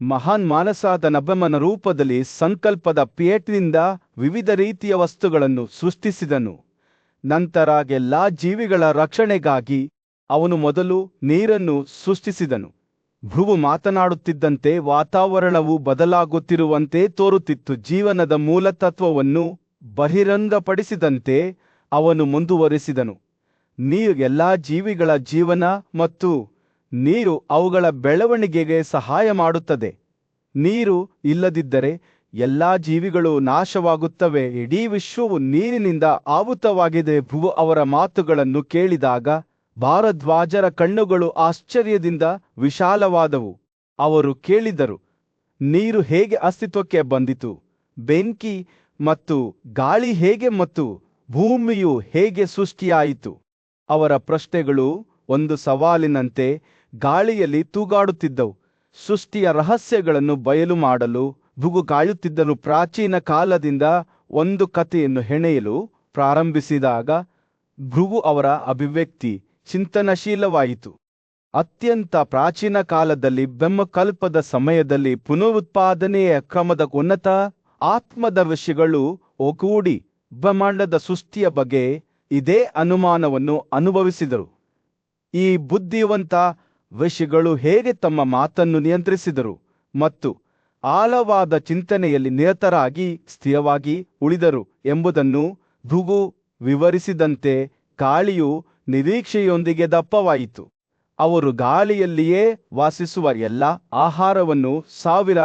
Speaker 1: ಮಹಾನ್ ಮಾನಸಾದ ನಭಮನ ರೂಪದಲ್ಲಿ ಸಂಕಲ್ಪದ ಪೇಟಿನಿಂದ ವಿವಿಧ ರೀತಿಯ ವಸ್ತುಗಳನ್ನು ಸೃಷ್ಟಿಸಿದನು. ನಂತರ ಎಲ್ಲಾ ಜೀವಿಗಳ ರಕ್ಷಣೆಗಾಗಿ ಅವನು ಮೊದಲು ನೀರನ್ನು ಸೃಷ್ಟಿಸಿದನು. ಭೃಗು ಮಾತನಾಡುತ್ತಿದ್ದಂತೆ ವಾತಾವರಣವು ಬದಲಾಗುತ್ತಿರುವಂತೆ ತೋರುತ್ತಿತ್ತು. ಜೀವನದ ಮೂಲತತ್ವವನ್ನು ಬಹಿರಂಗಪಡಿಸಿದಂತೆ ಅವನು ಮುಂದುವರಿಸಿದನು. ನೀರು ಎಲ್ಲಾ ಜೀವಿಗಳ ಜೀವನ ಮತ್ತು ನೀರು ಅವುಗಳ ಬೆಳವಣಿಗೆಗೆ ಸಹಾಯ ಮಾಡುತ್ತದೆ. ನೀರು ಇಲ್ಲದಿದ್ದರೆ ಎಲ್ಲಾ ಜೀವಿಗಳು ನಾಶವಾಗುತ್ತವೆ. ಇಡೀ ವಿಶ್ವವು ನೀರಿನಿಂದ ಆವೃತವಾಗಿದೆ. ಭೃಗು ಅವರ ಮಾತುಗಳನ್ನು ಕೇಳಿದಾಗ ಭಾರದ್ವಾಜರ ಕಣ್ಣುಗಳು ಆಶ್ಚರ್ಯದಿಂದ ವಿಶಾಲವಾದವು. ಅವರು ಕೇಳಿದರು, ನೀರು ಹೇಗೆ ಅಸ್ತಿತ್ವಕ್ಕೆ ಬಂದಿತು? ಬೆಂಕಿ ಮತ್ತು ಗಾಳಿ ಹೇಗೆ ಮತ್ತು ಭೂಮಿಯು ಹೇಗೆ ಸೃಷ್ಟಿಯಾಯಿತು? ಅವರ ಪ್ರಶ್ನೆಗಳು ಒಂದು ಸವಾಲಿನಂತೆ ಗಾಳಿಯಲ್ಲಿ ತೂಗಾಡುತ್ತಿದ್ದವು. ಸೃಷ್ಟಿಯ ರಹಸ್ಯಗಳನ್ನು ಬಯಲು ಮಾಡಲು ಭೃಗು ಕಾಯುತ್ತಿದ್ದನು. ಪ್ರಾಚೀನ ಕಾಲದಿಂದ ಒಂದು ಕಥೆಯನ್ನು ಹೆಣೆಯಲು ಪ್ರಾರಂಭಿಸಿದಾಗ ಭೃಗು ಅವರ ಅಭಿವ್ಯಕ್ತಿ ಚಿಂತನಶೀಲವಾಯಿತು. ಅತ್ಯಂತ ಪ್ರಾಚೀನ ಕಾಲದಲ್ಲಿ ಬ್ರಹ್ಮಕಲ್ಪದ ಸಮಯದಲ್ಲಿ ಪುನರುತ್ಪಾದನೆಯ ಕ್ರಮದ ಉನ್ನತ ಆತ್ಮದ ಋಷಿಗಳು ಒಗ್ಗೂಡಿ ಬ್ರಹ್ಮಾಂಡದ ಸೃಷ್ಟಿಯ ಬಗ್ಗೆ ಇದೇ ಅನುಮಾನವನ್ನು ಅನುಭವಿಸಿದರು. ಈ ಬುದ್ಧಿವಂತ ಋಷಿಗಳು ಹೇಗೆ ತಮ್ಮ ಮಾತನ್ನು ನಿಯಂತ್ರಿಸಿದರು ಮತ್ತು ಆಳವಾದ ಚಿಂತನೆಯಲ್ಲಿ ನಿರತರಾಗಿ ಸ್ಥಿರವಾಗಿ ಉಳಿದರು ಎಂಬುದನ್ನು ಭೃಗು ವಿವರಿಸಿದಂತೆ ಗಾಳಿಯು ನಿರೀಕ್ಷೆಯೊಂದಿಗೆ ದಪ್ಪವಾಯಿತು. ಅವರು ಗಾಳಿಯಲ್ಲಿಯೇ ವಾಸಿಸುವ ಎಲ್ಲ ಆಹಾರವನ್ನು 1000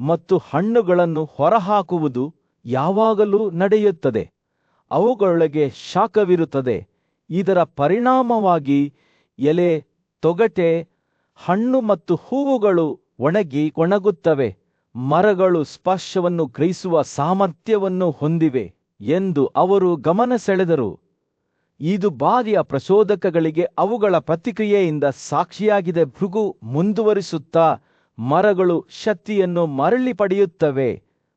Speaker 1: ಮತ್ತು ಹಣ್ಣುಗಳನ್ನು ಹೊರಹಾಕುವುದು ಯಾವಾಗಲೂ ನಡೆಯುತ್ತದೆ. ಅವುಗಳೊಳಗೆ ಶಾಖವಿರುತ್ತದೆ. ಇದರ ಪರಿಣಾಮವಾಗಿ ಎಲೆ, ತೊಗಟೆ, ಹಣ್ಣು ಮತ್ತು ಹೂವುಗಳು ಒಣಗುತ್ತವೆ. ಮರಗಳು ಸ್ಪರ್ಶವನ್ನು ಗ್ರಹಿಸುವ ಸಾಮರ್ಥ್ಯವನ್ನು ಹೊಂದಿವೆ ಎಂದು ಅವರು ಗಮನ ಸೆಳೆದರು. ಇದು ಬಾಹ್ಯ ಪ್ರಚೋದಕಗಳಿಗೆ ಅವುಗಳ ಪ್ರತಿಕ್ರಿಯೆಯಿಂದ ಸಾಕ್ಷಿಯಾಗಿದೆ. ಭೃಗು ಮುಂದುವರಿಸುತ್ತಾ, ಮರಗಳು ಶಕ್ತಿಯನ್ನು ಮರಳಿ ಪಡೆಯುತ್ತವೆ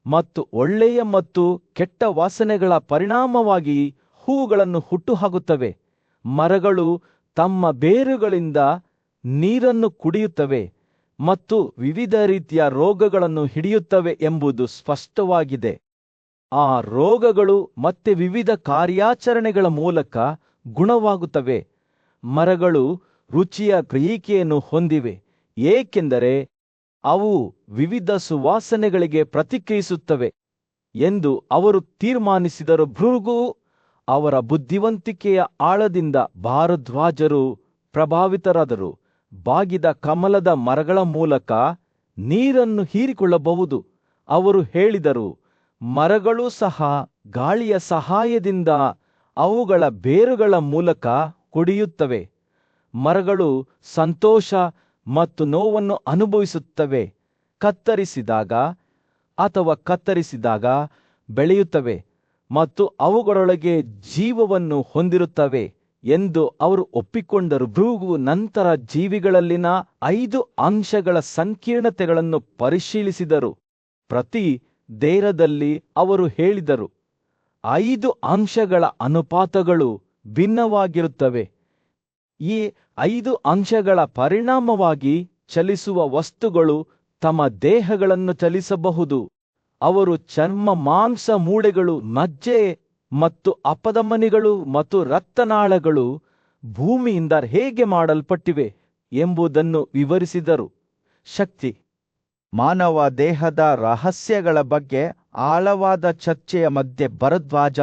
Speaker 1: ಮತ್ತು ಒಳ್ಳೆಯ ಮತ್ತು ಕೆಟ್ಟ ವಾಸನೆಗಳ ಪರಿಣಾಮವಾಗಿ ಹೂವುಗಳನ್ನು ಹುಟ್ಟುಹಾಕುತ್ತವೆ. ಮರಗಳು ತಮ್ಮ ಬೇರುಗಳಿಂದ ನೀರನ್ನು ಕುಡಿಯುತ್ತವೆ ಮತ್ತು ವಿವಿಧ ರೀತಿಯ ರೋಗಗಳನ್ನು ಹಿಡಿಯುತ್ತವೆ ಎಂಬುದು ಸ್ಪಷ್ಟವಾಗಿದೆ. ಆ ರೋಗಗಳು ಮತ್ತೆ ವಿವಿಧ ಕಾರ್ಯಾಚರಣೆಗಳ ಮೂಲಕ ಗುಣವಾಗುತ್ತವೆ. ಮರಗಳು ರುಚಿಯ ಗ್ರಹಿಕೆಯನ್ನು ಹೊಂದಿವೆ, ಏಕೆಂದರೆ ಅವು ವಿವಿಧ ಸುವಾಸನೆಗಳಿಗೆ ಪ್ರತಿಕ್ರಿಯಿಸುತ್ತವೆ ಎಂದು ಅವರು ತೀರ್ಮಾನಿಸಿದರು. ಭೃಗು ಅವರ ಬುದ್ಧಿವಂತಿಕೆಯ ಆಳದಿಂದ ಭಾರದ್ವಾಜರು ಪ್ರಭಾವಿತರಾದರು. ಬಾಗಿದ ಕಮಲದ ಮರಗಳ ಮೂಲಕ ನೀರನ್ನು ಹೀರಿಕೊಳ್ಳಬಹುದು. ಅವರು ಹೇಳಿದರು, ಮರಗಳು ಸಹ ಗಾಳಿಯ ಸಹಾಯದಿಂದ ಅವುಗಳ ಬೇರುಗಳ ಮೂಲಕ ಕುಡಿಯುತ್ತವೆ. ಮರಗಳು ಸಂತೋಷ ಮತ್ತು ನೋವನ್ನು ಅನುಭವಿಸುತ್ತವೆ. ಕತ್ತರಿಸಿದಾಗ ಬೆಳೆಯುತ್ತವೆ ಮತ್ತು ಅವುಗಳೊಳಗೆ ಜೀವವನ್ನು ಹೊಂದಿರುತ್ತವೆ ಎಂದು ಅವರು ಒಪ್ಪಿಕೊಂಡರು. ಭೃಗು ನಂತರ ಜೀವಿಗಳಲ್ಲಿನ 5 ಅಂಶಗಳ ಸಂಕೀರ್ಣತೆಗಳನ್ನು ಪರಿಶೀಲಿಸಿದರು. ಪ್ರತಿ ದೇಹದಲ್ಲಿ ಅವರು ಹೇಳಿದರು 5 ಅಂಶಗಳ ಅನುಪಾತಗಳು ಭಿನ್ನವಾಗಿರುತ್ತವೆ. ಈ 5 ಅಂಶಗಳ ಪರಿಣಾಮವಾಗಿ ಚಲಿಸುವ ವಸ್ತುಗಳು ತಮ್ಮ ದೇಹಗಳನ್ನು ಚಲಿಸಬಹುದು. ಅವರು ಚರ್ಮ, ಮಾಂಸ, ಮೂಳೆಗಳು, ಮಜ್ಜೆ ಮತ್ತು ಅಪಧಮನಿಗಳು ಮತ್ತು ರಕ್ತನಾಳಗಳು ಭೂಮಿಯಿಂದ ಹೇಗೆ ಮಾಡಲ್ಪಟ್ಟಿವೆ ಎಂಬುದನ್ನು ವಿವರಿಸಿದರು. ಶಕ್ತಿ ಮಾನವ ದೇಹದ ರಹಸ್ಯಗಳ ಬಗ್ಗೆ ಆಳವಾದ ಚರ್ಚೆಯ ಮಧ್ಯೆ ಭರದ್ವಾಜ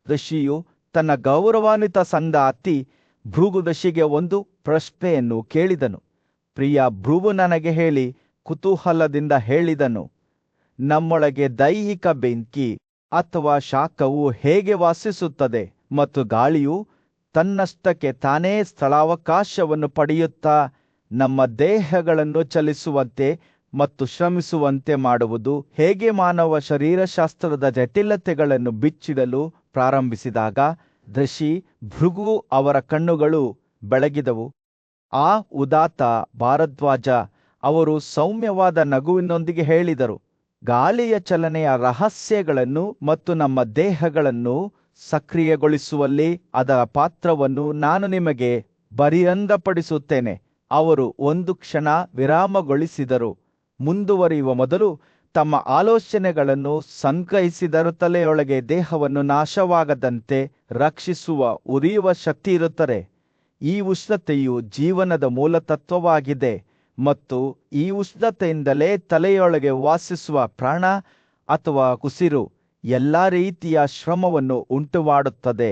Speaker 1: ಋಷಿಯು ತನ್ನ ಗೌರವಾನ್ವಿತ ಸಂಗಾತಿ ಭೃಗು ಋಷಿಗೆ ಒಂದು ಪ್ರಶ್ನೆಯನ್ನು ಕೇಳಿದನು. ಪ್ರಿಯ ಭೃಗು ನನಗೆ ಹೇಳಿ ಕುತೂಹಲದಿಂದ ಹೇಳಿದನು, ನಮ್ಮೊಳಗೆ ದೈಹಿಕ ಬೆಂಕಿ ಅಥವಾ ಶಾಖವು ಹೇಗೆ ವಾಸಿಸುತ್ತದೆ ಮತ್ತು ಗಾಳಿಯು ತನ್ನಷ್ಟಕ್ಕೆ ತಾನೇ ಸ್ಥಳಾವಕಾಶವನ್ನು ಪಡೆಯುತ್ತಾ ನಮ್ಮ ದೇಹಗಳನ್ನು ಚಲಿಸುವಂತೆ ಮತ್ತು ಶ್ರಮಿಸುವಂತೆ ಮಾಡುವುದು ಹೇಗೆ? ಮಾನವ ಶರೀರಶಾಸ್ತ್ರದ ಜಟಿಲತೆಗಳನ್ನು ಬಿಚ್ಚಿಡಲು ಪ್ರಾರಂಭಿಸಿದಾಗ ಋಷಿ ಭೃಗು ಅವರ ಕಣ್ಣುಗಳು ಬೆಳಗಿದವು. ಆ ಉದಾತ್ತ ಭಾರದ್ವಾಜ ಅವರು ಸೌಮ್ಯವಾದ ನಗುವಿನೊಂದಿಗೆ ಹೇಳಿದರು, ಗಾಳಿಯ ಚಲನೆಯ ರಹಸ್ಯಗಳನ್ನು ಮತ್ತು ನಮ್ಮ ದೇಹಗಳನ್ನು ಸಕ್ರಿಯಗೊಳಿಸುವಲ್ಲಿ ಅದರ ಪಾತ್ರವನ್ನು ನಾನು ನಿಮಗೆ ಬಹಿರಂಗಪಡಿಸುತ್ತೇನೆ. ಅವರು ಒಂದು ಕ್ಷಣ ವಿರಾಮಗೊಳಿಸಿದರು. ಮುಂದುವರಿಯುವ ಮೊದಲು ತಮ್ಮ ಆಲೋಚನೆಗಳನ್ನು ಸಂಗ್ರಹಿಸಿದರು. ತಲೆಯೊಳಗೆ ದೇಹವನ್ನು ನಾಶವಾಗದಂತೆ ರಕ್ಷಿಸುವ ಉರಿಯುವ ಶಕ್ತಿ ಇರುತ್ತದೆ. ಈ ಉಷ್ಣತೆಯು ಜೀವನದ ಮೂಲತತ್ವವಾಗಿದೆ ಮತ್ತು ಈ ಉಷ್ಣತೆಯಿಂದಲೇ ತಲೆಯೊಳಗೆ ವಾಸಿಸುವ ಪ್ರಾಣ ಅಥವಾ ಉಸಿರು ಎಲ್ಲ ರೀತಿಯ ಶ್ರಮವನ್ನು ಉಂಟುಮಾಡುತ್ತದೆ.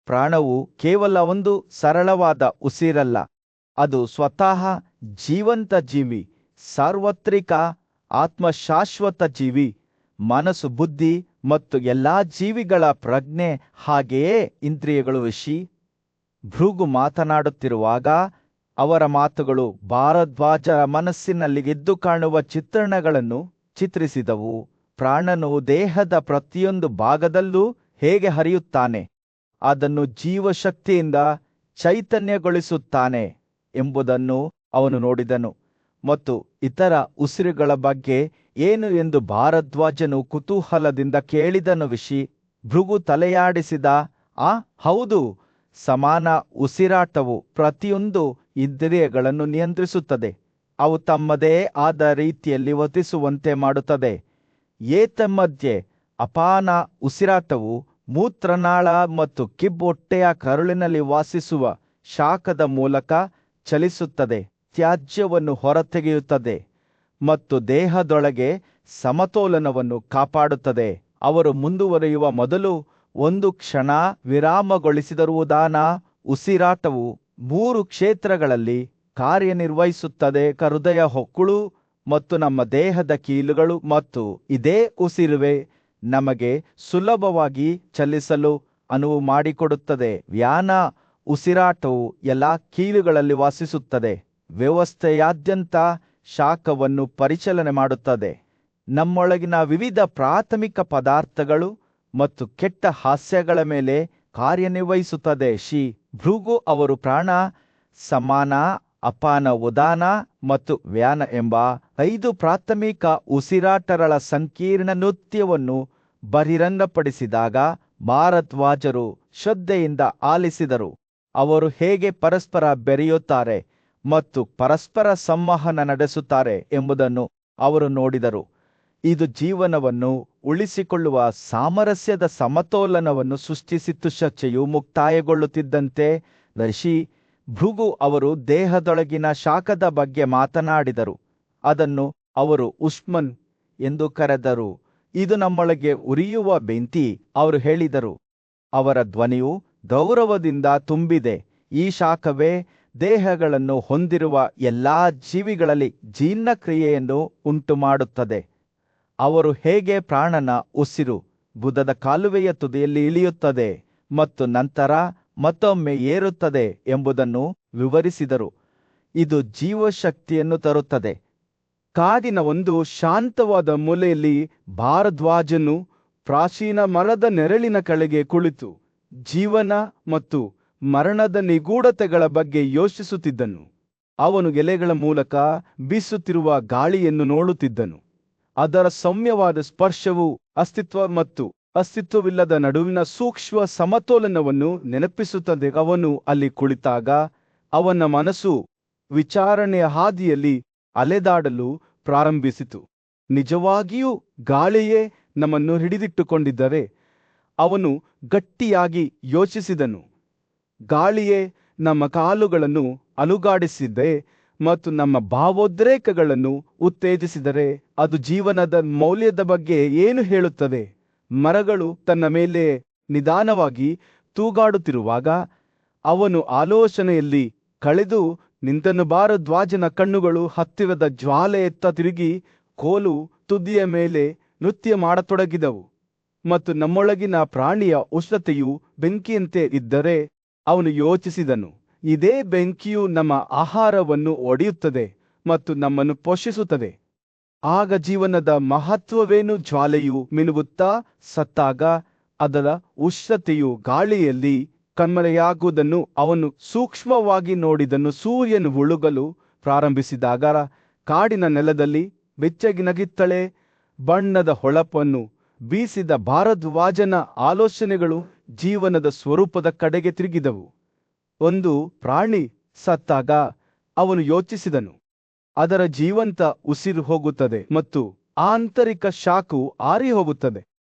Speaker 1: ಪ್ರಾಣವು ಕೇವಲ ಒಂದು ಸರಳವಾದ ಉಸಿರಲ್ಲ, ಅದು ಸ್ವತಃ ಜೀವಂತ ಜೀವಿ, ಸಾರ್ವತ್ರಿಕ ಆತ್ಮ, ಶಾಶ್ವತ ಜೀವಿ. ಮನಸ್ಸು, ಬುದ್ಧಿ ಮತ್ತು ಎಲ್ಲಾ ಜೀವಿಗಳ ಪ್ರಜ್ಞೆ, ಹಾಗೆಯೇ ಇಂದ್ರಿಯಗಳು. ಋಷಿ ಭೃಗು ಮಾತನಾಡುತ್ತಿರುವಾಗ ಅವರ ಮಾತುಗಳು ಭಾರದ್ವಾಜರ ಮನಸ್ಸಿನಲ್ಲಿ ಎದ್ದು ಕಾಣುವ ಚಿತ್ರಣಗಳನ್ನು ಚಿತ್ರಿಸಿದವು. ಪ್ರಾಣನು ದೇಹದ ಪ್ರತಿಯೊಂದು ಭಾಗದಲ್ಲೂ ಹೇಗೆ ಹರಿಯುತ್ತಾನೆ, ಅದನ್ನು ಜೀವಶಕ್ತಿಯಿಂದ ಚೈತನ್ಯಗೊಳಿಸುತ್ತಾನೆ ಎಂಬುದನ್ನು ಅವನು ನೋಡಿದನು. ಮತ್ತು ಇತರ ಉಸಿರುಗಳ ಬಗ್ಗೆ ಏನು ಎಂದು ಭಾರದ್ವಾಜನು ಕುತೂಹಲದಿಂದ ಕೇಳಿದನು. ಋಷಿ ಭೃಗು ತಲೆಯಾಡಿಸಿದ. ಹೌದು, ಸಮಾನ ಉಸಿರಾಟವು ಪ್ರತಿಯೊಂದು ಇಂದ್ರಿಯಗಳನ್ನು ನಿಯಂತ್ರಿಸುತ್ತದೆ. ಅವು ತಮ್ಮದೇ ಆದ ರೀತಿಯಲ್ಲಿ ವರ್ತಿಸುವಂತೆ ಮಾಡುತ್ತದೆ. ಏತನ್ಮಧ್ಯೆ ಅಪಾನ ಉಸಿರಾಟವು ಮೂತ್ರನಾಳ ಮತ್ತು ಕಿಬ್ಬೊಟ್ಟೆಯ ಕರುಳಿನಲ್ಲಿ ವಾಸಿಸುವ ಶಾಖದ ಮೂಲಕ ಚಲಿಸುತ್ತದೆ, ತ್ಯಾಜ್ಯವನ್ನು ಹೊರತೆಗೆಯುತ್ತದೆ ಮತ್ತು ದೇಹದೊಳಗೆ ಸಮತೋಲನವನ್ನು ಕಾಪಾಡುತ್ತದೆ. ಅವರು ಮುಂದುವರಿಯುವ ಮೊದಲು ಒಂದು ಕ್ಷಣ ವಿರಾಮಗೊಳಿಸಿದರು. ಉಸಿರಾಟವು 3 ಕ್ಷೇತ್ರಗಳಲ್ಲಿ ಕಾರ್ಯನಿರ್ವಹಿಸುತ್ತದೆ: ಹೃದಯ, ಹೊಕ್ಕುಳು
Speaker 2: ಮತ್ತು ನಮ್ಮ ದೇಹದ ಕೀಲುಗಳು ಮತ್ತು ಇದೇ ಉಸಿರುವೆ ನಮಗೆ ಸುಲಭವಾಗಿ ಚಲಿಸಲು ಅನುವು ಮಾಡಿಕೊಡುತ್ತದೆ. ವ್ಯಾನ ಉಸಿರಾಟವು ಎಲ್ಲ ಕೀಲುಗಳಲ್ಲಿ ವಾಸಿಸುತ್ತದೆ. ವ್ಯವಸ್ಥೆಯಾದ್ಯಂತ ಶಾಖವನ್ನು ಪರಿಚಲನೆ ಮಾಡುತ್ತದೆ. ನಮ್ಮೊಳಗಿನ ವಿವಿಧ ಪ್ರಾಥಮಿಕ ಪದಾರ್ಥಗಳು ಮತ್ತು ಕೆಟ್ಟ ಹಾಸ್ಯಗಳ ಮೇಲೆ ಕಾರ್ಯನಿರ್ವಹಿಸುತ್ತದೆ. ಭೃಗು ಅವರು ಪ್ರಾಣ, ಸಮಾನ, ಅಪಾನ, ಉದಾನ ಮತ್ತು ವ್ಯಾನ ಎಂಬ 5 ಪ್ರಾಥಮಿಕ ಉಸಿರಾಟಗಳ ಸಂಕೀರ್ಣ ನೃತ್ಯವನ್ನು ಬಹಿರಂಗಪಡಿಸಿದಾಗ ಭಾರದ್ವಾಜರು ಶ್ರದ್ಧೆಯಿಂದ ಆಲಿಸಿದರು. ಅವರು ಹೇಗೆ ಪರಸ್ಪರ ಬೆರೆಯುತ್ತಾರೆ ಮತ್ತು ಪರಸ್ಪರ ಸಂವಹನ ನಡೆಸುತ್ತಾರೆ ಎಂಬುದನ್ನು ಅವರು ನೋಡಿದರು. ಇದು ಜೀವನವನ್ನು ಉಳಿಸಿಕೊಳ್ಳುವ ಸಾಮರಸ್ಯದ ಸಮತೋಲನವನ್ನು ಸೃಷ್ಟಿಸಿತು. ಚರ್ಚೆಯು ಮುಕ್ತಾಯಗೊಳ್ಳುತ್ತಿದ್ದಂತೆ ಭೃಗು ಅವರು ದೇಹದೊಳಗಿನ ಶಾಖದ ಬಗ್ಗೆ ಮಾತನಾಡಿದರು. ಅದನ್ನು ಅವರು ಉಷ್ಮನ್ ಎಂದು ಕರೆದರು. ಇದು ನಮ್ಮೊಳಗೆ ಉರಿಯುವ ಬೆಂಕಿ, ಅವರು ಹೇಳಿದರು. ಅವರ ಧ್ವನಿಯು ಗೌರವದಿಂದ ತುಂಬಿದೆ. ಈ ಶಾಖವೇ ದೇಹಗಳನ್ನು ಹೊಂದಿರುವ ಎಲ್ಲಾ ಜೀವಿಗಳಲ್ಲಿ ಜೀರ್ಣಕ್ರಿಯೆಯನ್ನು ಉಂಟುಮಾಡುತ್ತದೆ. ಅವರು ಹೇಗೆ ಪ್ರಾಣನ ಉಸಿರು ಬುಧದ ಕಾಲುವೆಯ ತುದಿಯಲ್ಲಿ ಇಳಿಯುತ್ತದೆ ಮತ್ತು ನಂತರ ಮತ್ತೊಮ್ಮೆ ಏರುತ್ತದೆ ಎಂಬುದನ್ನು ವಿವರಿಸಿದರು. ಇದು ಜೀವಶಕ್ತಿಯನ್ನು ತರುತ್ತದೆ. ಕಾಡಿನ ಒಂದು ಶಾಂತವಾದ ಮೂಲೆಯಲ್ಲಿ ಭಾರದ್ವಾಜನು ಪ್ರಾಚೀನ ಮರದ ನೆರಳಿನ ಕೆಳಗೆ ಕುಳಿತು ಜೀವನ ಮತ್ತು ಮರಣದ ನಿಗೂಢತೆಗಳ ಬಗ್ಗೆ ಯೋಚಿಸುತ್ತಿದ್ದನು. ಅವನು ಎಲೆಗಳ ಮೂಲಕ ಬೀಸುತ್ತಿರುವ ಗಾಳಿಯನ್ನು ನೋಡುತ್ತಿದ್ದನು. ಅದರ ಸೌಮ್ಯವಾದ ಸ್ಪರ್ಶವು ಅಸ್ತಿತ್ವ ಮತ್ತು ಅಸ್ತಿತ್ವವಿಲ್ಲದ ನಡುವಿನ ಸೂಕ್ಷ್ಮ ಸಮತೋಲನವನ್ನು ನೆನಪಿಸುತ್ತದೆ. ಅವನು ಅಲ್ಲಿ ಕುಳಿತಾಗ ಅವನ ಮನಸ್ಸು ವಿಚಾರಣೆಯ ಹಾದಿಯಲ್ಲಿ ಅಲೆದಾಡಲು ಪ್ರಾರಂಭಿಸಿತು. ನಿಜವಾಗಿಯೂ ಗಾಳಿಯೇ ನಮ್ಮನ್ನು ಹಿಡಿದಿಟ್ಟುಕೊಂಡಿದ್ದರೆ? ಅವನು ಗಟ್ಟಿಯಾಗಿ ಯೋಚಿಸಿದನು. ಗಾಳಿಯೇ ನಮ್ಮ ಕಾಲುಗಳನ್ನು ಅಲುಗಾಡಿಸಿದ್ದೆ ಮತ್ತು ನಮ್ಮ ಭಾವೋದ್ರೇಕಗಳನ್ನು ಉತ್ತೇಜಿಸಿದರೆ ಅದು ಜೀವನದ ಮೌಲ್ಯದ ಬಗ್ಗೆ ಏನು ಹೇಳುತ್ತದೆ? ಮರಗಳು ತನ್ನ ಮೇಲೆ ನಿಧಾನವಾಗಿ ತೂಗಾಡುತ್ತಿರುವಾಗ ಅವನು ಆಲೋಚನೆಯಲ್ಲಿ ಕಳೆದು ನಿಂತನು. ಭಾರದ್ವಾಜನ ಕಣ್ಣುಗಳು ಹತ್ತಿರದ ಜ್ವಾಲೆಯತ್ತ ತಿರುಗಿ ಕೋಲು ತುದಿಯ ಮೇಲೆ ನೃತ್ಯ ಮಾಡತೊಡಗಿದವು. ಮತ್ತು ನಮ್ಮೊಳಗಿನ ಪ್ರಾಣಿಯ ಉಷ್ಣತೆಯು ಬೆಂಕಿಯಂತೆ ಇದ್ದರೆ ಅವನು ಯೋಚಿಸಿದನು, ಇದೇ ಬೆಂಕಿಯು ನಮ್ಮ ಆಹಾರವನ್ನು ಒಡೆಯುತ್ತದೆ ಮತ್ತು ನಮ್ಮನ್ನು ಪೋಷಿಸುತ್ತದೆ. ಆಗ ಜೀವನದ ಮಹತ್ವವೇನು? ಜ್ವಾಲೆಯು ಮಿನುಗುತ್ತಾ ಸತ್ತಾಗ ಅದರ ಉಷ್ಣತೆಯು ಗಾಳಿಯಲ್ಲಿ ಕಣ್ಮರೆಯಾಗುವುದನ್ನು ಅವನು ಸೂಕ್ಷ್ಮವಾಗಿ ನೋಡಿದನು. ಸೂರ್ಯನು ಮುಳುಗಲು ಪ್ರಾರಂಭಿಸಿದಾಗ ಕಾಡಿನ ನೆಲದಲ್ಲಿ ಬೆಚ್ಚಗಿನ ಕಿತ್ತಳೆ ಬಣ್ಣದ ಹೊಳಪನ್ನು ಬೀಸಿದ ಭಾರದ್ವಾಜನ ಆಲೋಚನೆಗಳು ಜೀವನದ ಸ್ವರೂಪದ ಕಡೆಗೆ ತಿರುಗಿದವು. ಒಂದು ಪ್ರಾಣಿ ಸತ್ತಾಗ ಅವನು ಯೋಚಿಸಿದನು, ಅದರ ಜೀವಂತ ಉಸಿರು ಹೋಗುತ್ತದೆ ಮತ್ತು ಆಂತರಿಕ ಶಾಖವು ಆರಿ ಹೋಗುತ್ತದೆ.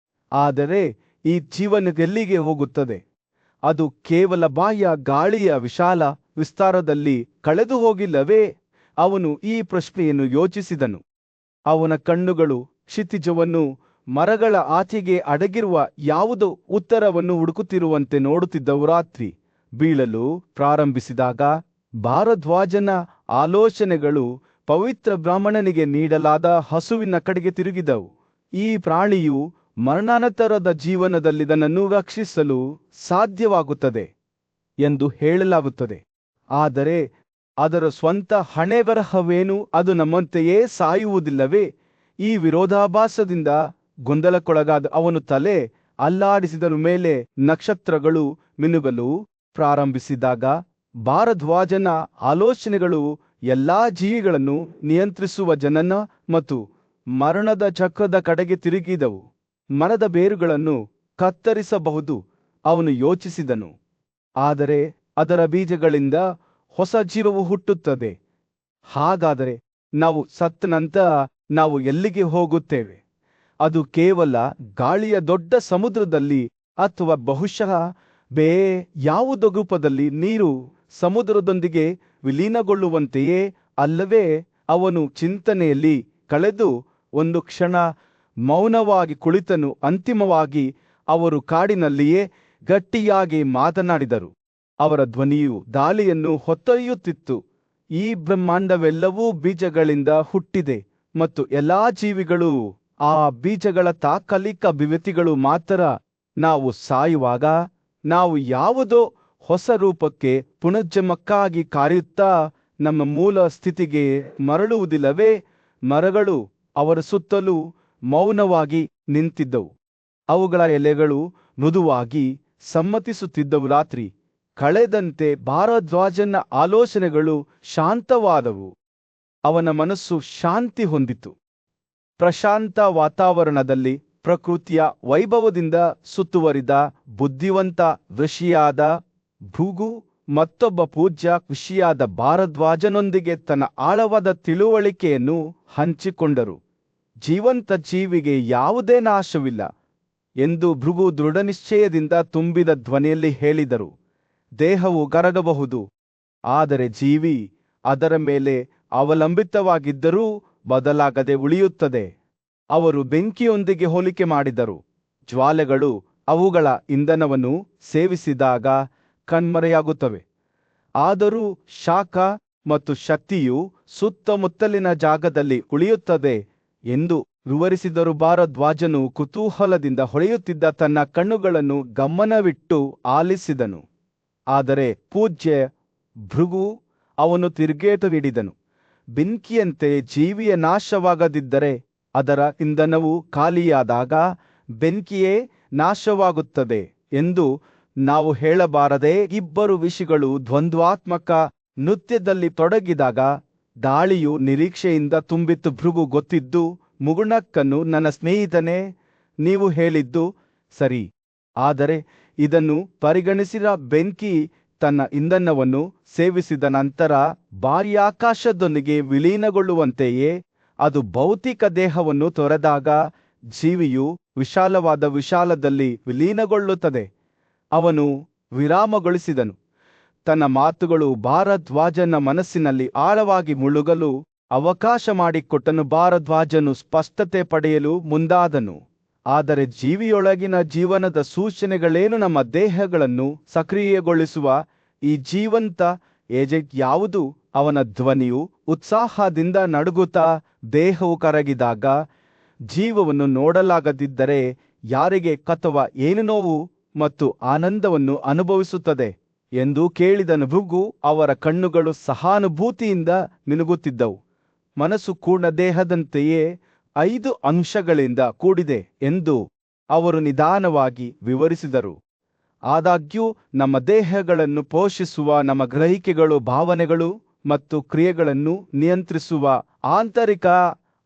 Speaker 2: ಆದರೆ ಈ ಜೀವನದೆಲ್ಲಿಗೆ ಹೋಗುತ್ತದೆ? ಅದು ಕೇವಲ ಬಾಹ್ಯ ಗಾಳಿಯ ವಿಶಾಲ ವಿಸ್ತಾರದಲ್ಲಿ ಕಳೆದು ಹೋಗಿಲ್ಲವೇ? ಅವನು ಈ ಪ್ರಶ್ನೆಯನ್ನು ಯೋಚಿಸಿದನು. ಅವನ ಕಣ್ಣುಗಳು ಕ್ಷಿತಿಜವನ್ನು ಮರಗಳ ಆಚೆಗೆ ಅಡಗಿರುವ ಯಾವುದೋ ಉತ್ತರವನ್ನು ಹುಡುಕುತ್ತಿರುವಂತೆ ನೋಡುತ್ತಿದ್ದವು. ರಾತ್ರಿ ಬೀಳಲು ಪ್ರಾರಂಭಿಸಿದಾಗ ಭಾರದ್ವಾಜನ ಆಲೋಚನೆಗಳು ಪವಿತ್ರ ಬ್ರಾಹ್ಮಣನಿಗೆ ನೀಡಲಾದ ಹಸುವಿನ ಕಡೆಗೆ ತಿರುಗಿದವು. ಈ ಪ್ರಾಣಿಯು ಮರಣಾನಂತರದ ಜೀವನದಲ್ಲಿ ತನ್ನನ್ನು ರಕ್ಷಿಸಲು ಸಾಧ್ಯವಾಗುತ್ತದೆ ಎಂದು ಹೇಳಲಾಗುತ್ತದೆ. ಆದರೆ ಅದರ ಸ್ವಂತ ಹಣೆಬರಹವೇನು? ಅದು ನಮ್ಮಂತೆಯೇ ಸಾಯುವುದಿಲ್ಲವೇ? ಈ ವಿರೋಧಾಭಾಸದಿಂದ ಗೊಂದಲಕ್ಕೊಳಗಾದ ಅವನು ತಲೆ ಅಲ್ಲಾಡಿಸಿದ ಮೇಲೆ ನಕ್ಷತ್ರಗಳು ಮಿನುಗಲು ಪ್ರಾರಂಭಿಸಿದಾಗ ಭಾರದ್ವಾಜನ ಆಲೋಚನೆಗಳು ಎಲ್ಲಾ ಜೀವಿಗಳನ್ನು ನಿಯಂತ್ರಿಸುವ ಜನನ ಮತ್ತು ಮರಣದ ಚಕ್ರದ ಕಡೆಗೆ ತಿರುಗಿದವು. ಮರದ ಬೇರುಗಳನ್ನು ಕತ್ತರಿಸಬಹುದು ಅವನು ಯೋಚಿಸಿದನು, ಆದರೆ ಅದರ ಬೀಜಗಳಿಂದ ಹೊಸ ಜೀವವು ಹುಟ್ಟುತ್ತದೆ. ಹಾಗಾದರೆ ನಾವು ಸತ್ತ ನಂತರ ನಾವು ಎಲ್ಲಿಗೆ ಹೋಗುತ್ತೇವೆ? ಅದು ಕೇವಲ ಗಾಳಿಯ ದೊಡ್ಡ ಸಮುದ್ರದಲ್ಲಿ ಅಥವಾ ಬಹುಶಃ ಯಾವುದೋ ರೂಪದಲ್ಲಿ ನೀರು ಸಮುದ್ರದೊಂದಿಗೆ ವಿಲೀನಗೊಳ್ಳುವಂತೆಯೇ ಅಲ್ಲವೇ? ಅವನು ಚಿಂತನೆಯಲ್ಲಿ ಕಳೆದು ಒಂದು ಕ್ಷಣ ಮೌನವಾಗಿ ಕುಳಿತನು. ಅಂತಿಮವಾಗಿ ಅವರು ಕಾಡಿನಲ್ಲಿಯೇ ಗಟ್ಟಿಯಾಗಿ ಮಾತನಾಡಿದರು. ಅವರ ಧ್ವನಿಯು ದಾಳಿಯನ್ನು ಹೊತ್ತೊಯ್ಯುತ್ತಿತ್ತು. ಈ ಬ್ರಹ್ಮಾಂಡವೆಲ್ಲವೂ ಬೀಜಗಳಿಂದ ಹುಟ್ಟಿದೆ ಮತ್ತು ಎಲ್ಲಾ ಜೀವಿಗಳು ಆ ಬೀಜಗಳ ತಾತ್ಕಾಲಿಕ ಅಭಿವ್ಯಕ್ತಿಗಳು ಮಾತ್ರ. ನಾವು ಸಾಯುವಾಗ ನಾವು ಯಾವುದೋ ಹೊಸ ರೂಪಕ್ಕೆ ಪುನರ್ಜನ್ಮಕ್ಕಾಗಿ ಕಾಯುತ್ತಾ ನಮ್ಮ ಮೂಲ ಸ್ಥಿತಿಗೆ ಮರಳುವುದಿಲ್ಲವೇ? ಮರಗಳು ಅವರ ಸುತ್ತಲೂ ಮೌನವಾಗಿ ನಿಂತಿದ್ದವು. ಅವುಗಳ ಎಲೆಗಳು ಮೃದುವಾಗಿ ಸಮ್ಮತಿಸುತ್ತಿದ್ದವು. ರಾತ್ರಿ ಕಳೆದಂತೆ ಭಾರದ್ವಾಜನ ಆಲೋಚನೆಗಳು ಶಾಂತವಾದವು. ಅವನ ಮನಸ್ಸು ಶಾಂತಿ ಹೊಂದಿತು. ಪ್ರಶಾಂತ ವಾತಾವರಣದಲ್ಲಿ ಪ್ರಕೃತಿಯ ವೈಭವದಿಂದ ಸುತ್ತುವರಿದ ಬುದ್ಧಿವಂತ ಋಷಿಯಾದ ಭೃಗು ಮತ್ತೊಬ್ಬ ಪೂಜ್ಯ ಋಷಿಯಾದ ಭಾರದ್ವಾಜನೊಂದಿಗೆ ತನ್ನ ಆಳವಾದ ತಿಳುವಳಿಕೆಯನ್ನು ಹಂಚಿಕೊಂಡರು. ಜೀವಂತ ಜೀವಿಗೆ ಯಾವುದೇ ನಾಶವಿಲ್ಲ ಎಂದು ಭೃಗು ದೃಢನಿಶ್ಚಯದಿಂದ ತುಂಬಿದ ಧ್ವನಿಯಲ್ಲಿ ಹೇಳಿದರು. ದೇಹವು ಕರಗಬಹುದು, ಆದರೆ ಜೀವಿ ಅದರ ಮೇಲೆ ಅವಲಂಬಿತವಾಗಿದ್ದರೂ ಬದಲಾಗದೆ ಉಳಿಯುತ್ತದೆ. ಅವರು ಬೆಂಕಿಯೊಂದಿಗೆ ಹೋಲಿಕೆ ಮಾಡಿದರು. ಜ್ವಾಲೆಗಳು ಅವುಗಳ ಇಂಧನವನ್ನು ಸೇವಿಸಿದಾಗ ಕಣ್ಮರೆಯಾಗುತ್ತವೆ, ಆದರೂ ಶಾಖ ಮತ್ತು ಶಕ್ತಿಯು ಸುತ್ತಮುತ್ತಲಿನ ಜಾಗದಲ್ಲಿ ಉಳಿಯುತ್ತದೆ ಎಂದು ವಿವರಿಸಿದರು. ಭಾರದ್ವಾಜನು ಕುತೂಹಲದಿಂದ ಹೊಳೆಯುತ್ತಿದ್ದ ತನ್ನ ಕಣ್ಣುಗಳನ್ನು ಗಮನವಿಟ್ಟು ಆಲಿಸಿದನು. ಆದರೆ ಪೂಜ್ಯ ಭೃಗು ಅವನು ತಿರುಗೇಟು ನೀಡಿದನು. ಬೆಂಕಿಯಂತೆ ಜೀವಿಯ ನಾಶವಾಗದಿದ್ದರೆ ಅದರ ಇಂಧನವು ಖಾಲಿಯಾದಾಗ ಬೆಂಕಿಯೇ ನಾಶವಾಗುತ್ತದೆ ಎಂದು ನಾವು ಹೇಳಬಾರದೇ? ಇಬ್ಬರು ಋಷಿಗಳು ದ್ವಂದ್ವಾತ್ಮಕ ನೃತ್ಯದಲ್ಲಿ ತೊಡಗಿದಾಗ ದಾಳಿಯು ನಿರೀಕ್ಷೆಯಿಂದ ತುಂಬಿತ್ತು. ಭೃಗು ಗೊತ್ತಿದ್ದು ಮುಗುಳ್ನಕ್ಕನು, ನನ್ನ ಸ್ನೇಹಿತನೇ, ನೀವು ಹೇಳಿದ್ದು ಸರಿ, ಆದರೆ ಇದನ್ನು ಪರಿಗಣಿಸಿದ ಬೆಂಕಿ ತನ್ನ ಇಂಧನವನ್ನು ಸೇವಿಸಿದ ನಂತರ ಬಾಹ್ಯಾಕಾಶದೊಂದಿಗೆ ವಿಲೀನಗೊಳ್ಳುವಂತೆಯೇ ಅದು ಭೌತಿಕ ದೇಹವನ್ನು ತೊರೆದಾಗ ಜೀವಿಯು ವಿಶಾಲವಾದ ವಿಶಾಲದಲ್ಲಿ ವಿಲೀನಗೊಳ್ಳುತ್ತದೆ. ಅವನು ವಿರಾಮಗೊಳಿಸಿದನು. ತನ್ನ ಮಾತುಗಳು ಭಾರದ್ವಾಜನ ಮನಸ್ಸಿನಲ್ಲಿ ಆಳವಾಗಿ ಮುಳುಗಲು ಅವಕಾಶ ಮಾಡಿಕೊಟ್ಟನು. ಭಾರದ್ವಾಜನು ಸ್ಪಷ್ಟತೆ ಪಡೆಯಲು ಮುಂದಾದನು. ಆದರೆ ಜೀವಿಯೊಳಗಿನ ಜೀವನದ ಸೂಚನೆಗಳೇನು? ನಮ್ಮ ದೇಹಗಳನ್ನು ಸಕ್ರಿಯಗೊಳಿಸುವ ಈ ಜೀವಂತ ಏಜೆಂಟ್ ಯಾವುದು? ಅವನ ಧ್ವನಿಯು ಉತ್ಸಾಹದಿಂದ ನಡುಗುತ್ತಾ, ದೇಹವು ಕರಗಿದಾಗ ಜೀವವನ್ನು ನೋಡಲಾಗದಿದ್ದರೆ ಯಾರಿಗೆ ಅಥವಾ ಏನು ನೋವು ಮತ್ತು ಆನಂದವನ್ನು ಅನುಭವಿಸುತ್ತದೆ ಎಂದು ಕೇಳಿದನು. ಭೃಗು ಅವರ ಕಣ್ಣುಗಳು ಸಹಾನುಭೂತಿಯಿಂದ ಮಿನುಗುತ್ತಿದ್ದವು. ಮನಸ್ಸು ಪೂರ್ಣ ದೇಹದಂತೆಯೇ 5 ಅಂಶಗಳಿಂದ ಕೂಡಿದೆ ಎಂದು ಅವರು ನಿಧಾನವಾಗಿ ವಿವರಿಸಿದರು. ಆದಾಗ್ಯೂ ನಮ್ಮ ದೇಹಗಳನ್ನು ಪೋಷಿಸುವ ನಮ್ಮ ಗ್ರಹಿಕೆಗಳು, ಭಾವನೆಗಳು ಮತ್ತು ಕ್ರಿಯೆಗಳನ್ನು ನಿಯಂತ್ರಿಸುವ ಆಂತರಿಕ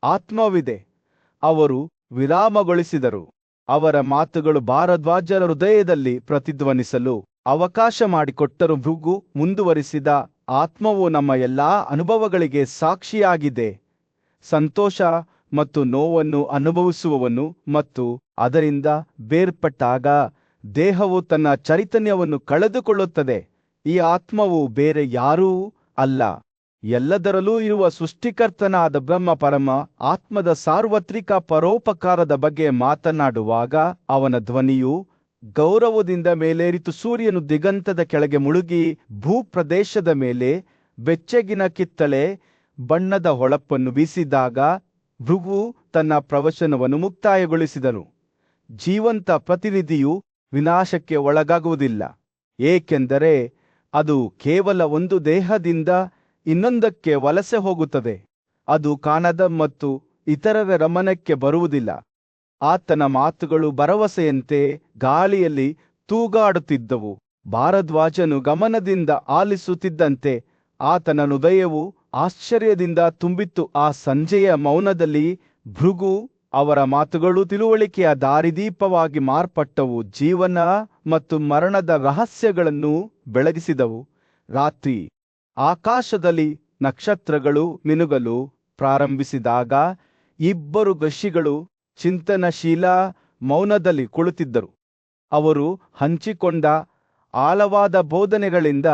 Speaker 2: ಆತ್ಮವಿದೆ. ಅವರು ವಿರಾಮಗೊಳಿಸಿದರು. ಅವರ ಮಾತುಗಳು ಭಾರದ್ವಾಜರ ಹೃದಯದಲ್ಲಿ ಪ್ರತಿಧ್ವನಿಸಲು ಅವಕಾಶ ಮಾಡಿಕೊಟ್ಟರು. ಭೃಗು ಮುಂದುವರಿಸಿದ, ಆತ್ಮವು ನಮ್ಮ ಎಲ್ಲಾ ಅನುಭವಗಳಿಗೆ ಸಾಕ್ಷಿಯಾಗಿದೆ. ಸಂತೋಷ ಮತ್ತು ನೋವನ್ನು ಅನುಭವಿಸುವವನು ಮತ್ತು ಅದರಿಂದ ಬೇರ್ಪಟ್ಟಾಗ ದೇಹವು ತನ್ನ ಚೈತನ್ಯವನ್ನು ಕಳೆದುಕೊಳ್ಳುತ್ತದೆ. ಈ ಆತ್ಮವು ಬೇರೆ ಯಾರೂ ಅಲ್ಲ, ಎಲ್ಲದರಲ್ಲೂ ಇರುವ ಸೃಷ್ಟಿಕರ್ತನಾದ ಬ್ರಹ್ಮ ಪರಮ ಆತ್ಮದ ಸಾರ್ವತ್ರಿಕ ಪರೋಪಕಾರದ ಬಗ್ಗೆ ಮಾತನಾಡುವಾಗ ಅವನ ಧ್ವನಿಯು ಗೌರವದಿಂದ ಮೇಲೇರಿತು. ಸೂರ್ಯನು ದಿಗಂತದ ಕೆಳಗೆ ಮುಳುಗಿ ಭೂಪ್ರದೇಶದ ಮೇಲೆ ಬೆಚ್ಚಗಿನ ಕಿತ್ತಳೆ ಬಣ್ಣದ ಹೊಳಪನ್ನು ಬೀಸಿದಾಗ ಭೃಗು ತನ್ನ ಪ್ರವಚನವನ್ನು ಮುಕ್ತಾಯಗೊಳಿಸಿದನು. ಜೀವಂತ ಪ್ರತಿನಿಧಿಯು ವಿನಾಶಕ್ಕೆ ಒಳಗಾಗುವುದಿಲ್ಲ, ಏಕೆಂದರೆ ಅದು ಕೇವಲ ಒಂದು ದೇಹದಿಂದ ಇನ್ನೊಂದಕ್ಕೆ ವಲಸೆ ಹೋಗುತ್ತದೆ. ಅದು ಕಾಣದ ಮತ್ತು ಇತರರ ಗಮನಕ್ಕೆ ಬರುವುದಿಲ್ಲ. ಆತನ ಮಾತುಗಳು ಭರವಸೆಯಂತೆ ಗಾಳಿಯಲ್ಲಿ ತೂಗಾಡುತ್ತಿದ್ದವು. ಭಾರದ್ವಾಜನು ಗಮನದಿಂದ ಆಲಿಸುತ್ತಿದ್ದಂತೆ ಆತನ ಹೃದಯವು ಆಶ್ಚರ್ಯದಿಂದ ತುಂಬಿತ್ತು. ಆ ಸಂಜೆಯ ಮೌನದಲ್ಲಿ ಭೃಗು ಅವರ ಮಾತುಗಳು ತಿಳುವಳಿಕೆಯ ದಾರಿದೀಪವಾಗಿ ಮಾರ್ಪಟ್ಟವು. ಜೀವನ ಮತ್ತು ಮರಣದ ರಹಸ್ಯಗಳನ್ನು ಬೆಳಗಿಸಿದವು. ರಾತ್ರಿ ಆಕಾಶದಲ್ಲಿ ನಕ್ಷತ್ರಗಳು ಮಿನುಗಲು ಪ್ರಾರಂಭಿಸಿದಾಗ ಇಬ್ಬರು ಋಷಿಗಳು ಚಿಂತನಶೀಲ ಮೌನದಲ್ಲಿ ಕುಳಿತಿದ್ದರು. ಅವರು ಹಂಚಿಕೊಂಡ ಆಳವಾದ ಬೋಧನೆಗಳಿಂದ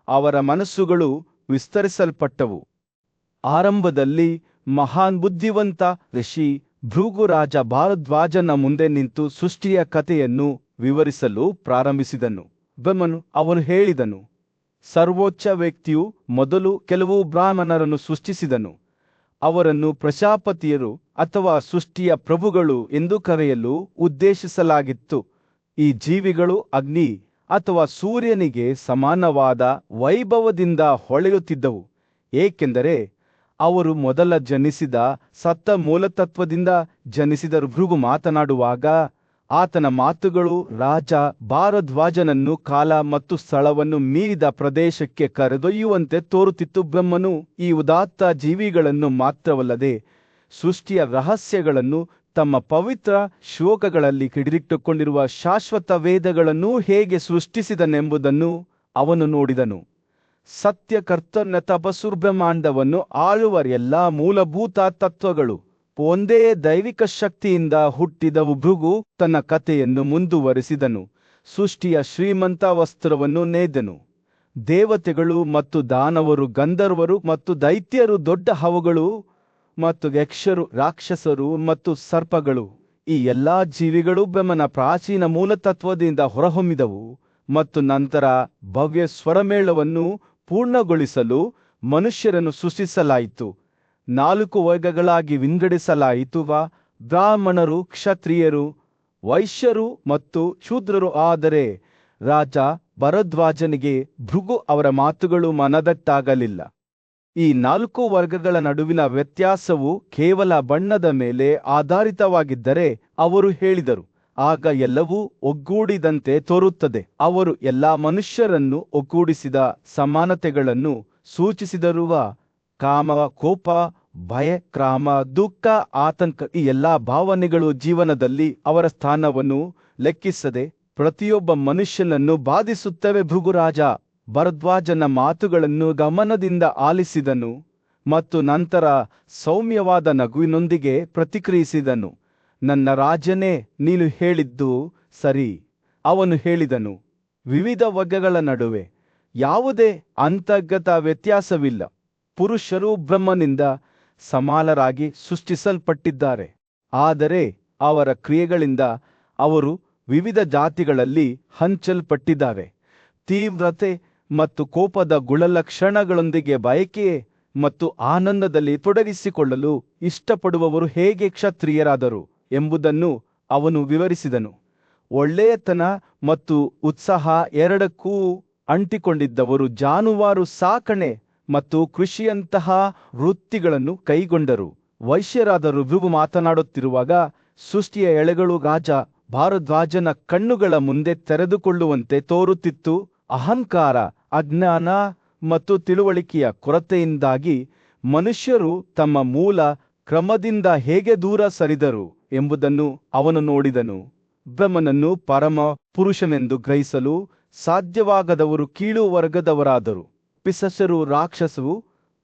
Speaker 2: ಅವರ ಮನಸ್ಸುಗಳು ವಿಸ್ತರಿಸಲ್ಪಟ್ಟವು. ಆರಂಭದಲ್ಲಿ ಮಹಾನ್ ಬುದ್ಧಿವಂತ ಋಷಿ ಭೃಗು ರಾಜ ಭಾರದ್ವಾಜನ ಮುಂದೆ ನಿಂತು ಸೃಷ್ಟಿಯ ಕಥೆಯನ್ನು ವಿವರಿಸಲು ಪ್ರಾರಂಭಿಸಿದನು. ಬ್ರಹ್ಮನು ಅವನು ಹೇಳಿದನು, ಸರ್ವೋಚ್ಚ ವ್ಯಕ್ತಿಯು ಮೊದಲು ಕೆಲವು ಬ್ರಾಹ್ಮಣರನ್ನು ಸೃಷ್ಟಿಸಿದನು. ಅವರನ್ನು ಪ್ರಜಾಪತಿಯರು ಅಥವಾ ಸೃಷ್ಟಿಯ ಪ್ರಭುಗಳು ಎಂದು ಕರೆಯಲು ಉದ್ದೇಶಿಸಲಾಗಿತ್ತು. ಈ ಜೀವಿಗಳು ಅಗ್ನಿ ಅಥವಾ ಸೂರ್ಯನಿಗೆ ಸಮಾನವಾದ ವೈಭವದಿಂದ ಹೊಳೆಯುತ್ತಿದ್ದವು, ಏಕೆಂದರೆ ಅವರು ಮೊದಲ ಜನಿಸಿದ ಸತ್ತ ಮೂಲತತ್ವದಿಂದ ಜನಿಸಿದರು. ಭೃಗು ಮಾತನಾಡುವಾಗ ಆತನ ಮಾತುಗಳು ರಾಜ ಭಾರದ್ವಾಜನನ್ನು ಕಾಲ ಮತ್ತು ಸ್ಥಳವನ್ನು ಮೀರಿದ ಪ್ರದೇಶಕ್ಕೆ ಕರೆದೊಯ್ಯುವಂತೆ ತೋರುತ್ತಿತ್ತು. ಬ್ರಹ್ಮನು ಈ ಉದಾತ್ತ ಜೀವಿಗಳನ್ನು ಮಾತ್ರವಲ್ಲದೆ ಸೃಷ್ಟಿಯ ರಹಸ್ಯಗಳನ್ನು ತಮ್ಮ ಪವಿತ್ರ ಶ್ಲೋಕಗಳಲ್ಲಿ ಹಿಡಿದಿಟ್ಟುಕೊಂಡಿರುವ ಶಾಶ್ವತ ವೇದಗಳನ್ನು ಹೇಗೆ ಸೃಷ್ಟಿಸಿದನೆಂಬುದನ್ನು ಅವನು ನೋಡಿದನು. ಸತ್ಯಕರ್ತನ ತಪಸ್ಸು ಬ್ರಹ್ಮಾಂಡವನ್ನು ಆಳುವ ಎಲ್ಲಾ ಮೂಲಭೂತ ತತ್ವಗಳು ಒಂದೇ ದೈವಿಕ ಶಕ್ತಿಯಿಂದ ಹುಟ್ಟಿದವು. ಭೃಗು ತನ್ನ ಕಥೆಯನ್ನು ಮುಂದುವರಿಸಿದನು. ಸೃಷ್ಟಿಯ ಶ್ರೀಮಂತ ವಸ್ತ್ರವನ್ನು ನೇದನು. ದೇವತೆಗಳು ಮತ್ತು ದಾನವರು, ಗಂಧರ್ವರು ಮತ್ತು ದೈತ್ಯರು, ದೊಡ್ಡ ಹಾವುಗಳು ಮತ್ತು ಯಕ್ಷರು, ರಾಕ್ಷಸರು ಮತ್ತು ಸರ್ಪಗಳು, ಈ ಎಲ್ಲಾ ಜೀವಿಗಳು ಬ್ರಹ್ಮನ ಪ್ರಾಚೀನ ಮೂಲತತ್ವದಿಂದ ಹೊರಹೊಮ್ಮಿದವು. ಮತ್ತು ನಂತರ ಭವ್ಯ ಸ್ವರಮೇಳವನ್ನು ಪೂರ್ಣಗೊಳಿಸಲು ಮನುಷ್ಯರನ್ನು ಸೃಷ್ಟಿಸಲಾಯಿತು. 4 ವರ್ಗಗಳಾಗಿ ವಿಂಗಡಿಸಲಾಯಿತು: ಬ್ರಾಹ್ಮಣರು, ಕ್ಷತ್ರಿಯರು, ವೈಶ್ಯರು ಮತ್ತು ಶೂದ್ರರು. ಆದರೆ ರಾಜ ಭರದ್ವಾಜನಿಗೆ ಭೃಗು ಅವರ ಮಾತುಗಳು ಮನದಟ್ಟಾಗಲಿಲ್ಲ. ಈ 4 ವರ್ಗಗಳ ನಡುವಿನ ವ್ಯತ್ಯಾಸವು ಕೇವಲ ಬಣ್ಣದ ಮೇಲೆ ಆಧಾರಿತವಾಗಿದ್ದರೆ ಅವರು ಹೇಳಿದರು, ಆಗ ಎಲ್ಲವೂ ಒಗ್ಗೂಡಿದಂತೆ ತೋರುತ್ತದೆ. ಅವರು ಎಲ್ಲಾ ಮನುಷ್ಯರನ್ನು ಒಗ್ಗೂಡಿಸಿದ ಸಮಾನತೆಗಳನ್ನು ಸೂಚಿಸಿದರುವ ಕಾಮ, ಕೋಪ, ಭಯ, ಕ್ರಾಮ, ದುಃಖ, ಆತಂಕ, ಈ ಎಲ್ಲಾ ಭಾವನೆಗಳು ಜೀವನದಲ್ಲಿ ಅವರ ಸ್ಥಾನವನ್ನು ಲೆಕ್ಕಿಸದೆ ಪ್ರತಿಯೊಬ್ಬ ಮನುಷ್ಯನನ್ನು ಬಾಧಿಸುತ್ತವೆ. ಭೃಗುರಾಜ ಭರದ್ವಾಜನ ಮಾತುಗಳನ್ನು ಗಮನದಿಂದ ಆಲಿಸಿದನು ಮತ್ತು ನಂತರ ಸೌಮ್ಯವಾದ ನಗುವಿನೊಂದಿಗೆ ಪ್ರತಿಕ್ರಿಯಿಸಿದನು. ನನ್ನ ರಾಜನೇ, ನೀನು ಹೇಳಿದ್ದು ಸರಿ. ಅವನು ಹೇಳಿದನು, ವಿವಿಧ ವರ್ಗಗಳ ನಡುವೆ ಯಾವುದೇ ಅಂತರ್ಗತ ವ್ಯತ್ಯಾಸವಿಲ್ಲ. ಪುರುಷರು ಬ್ರಹ್ಮನಿಂದ ಸಮಾನರಾಗಿ ಸೃಷ್ಟಿಸಲ್ಪಟ್ಟಿದ್ದಾರೆ, ಆದರೆ ಅವರ ಕ್ರಿಯೆಗಳಿಂದ ಅವರು ವಿವಿಧ ಜಾತಿಗಳಲ್ಲಿ ಹಂಚಲ್ಪಟ್ಟಿದ್ದಾರೆ. ತೀವ್ರತೆ ಮತ್ತು ಕೋಪದ ಗುಣಲಕ್ಷಣಗಳೊಂದಿಗೆ ಬಯಕೆ ಮತ್ತು ಆನಂದದಲ್ಲಿ ತೊಡಗಿಸಿಕೊಳ್ಳಲು ಇಷ್ಟಪಡುವವರು ಹೇಗೆ ಕ್ಷತ್ರಿಯರಾದರು ಎಂಬುದನ್ನು ಅವನು ವಿವರಿಸಿದನು. ಒಳ್ಳೆಯತನ ಮತ್ತು ಉತ್ಸಾಹ ಎರಡಕ್ಕೂ ಅಂಟಿಕೊಂಡಿದ್ದವರು ಜಾನುವಾರು ಸಾಕಣೆ ಮತ್ತು ಕೃಷಿಯಂತಹ ವೃತ್ತಿಗಳನ್ನು ಕೈಗೊಂಡರು. ವೈಶ್ಯರಾದರು. ಭೃಗು ಮಾತನಾಡುತ್ತಿರುವಾಗ ಸೃಷ್ಟಿಯ ಎಳೆಗಳು ರಾಜ ಭಾರದ್ವಾಜನ ಕಣ್ಣುಗಳ ಮುಂದೆ ತೆರೆದುಕೊಳ್ಳುವಂತೆ ತೋರುತ್ತಿತ್ತು. ಅಹಂಕಾರ, ಅಜ್ಞಾನ ಮತ್ತು ತಿಳುವಳಿಕೆಯ ಕೊರತೆಯಿಂದಾಗಿ ಮನುಷ್ಯರು ತಮ್ಮ ಮೂಲ ಕ್ರಮದಿಂದ ಹೇಗೆ ದೂರ ಸರಿದರು ಎಂಬುದನ್ನು ಅವನು ನೋಡಿದನು. ಬ್ರಹ್ಮನನ್ನು ಪರಮ ಪುರುಷನೆಂದು ಗ್ರಹಿಸಲು ಸಾಧ್ಯವಾಗದವರು ಕೀಳು ವರ್ಗದವರಾದರು. ಪಿಶಾಚರು, ರಾಕ್ಷಸರು,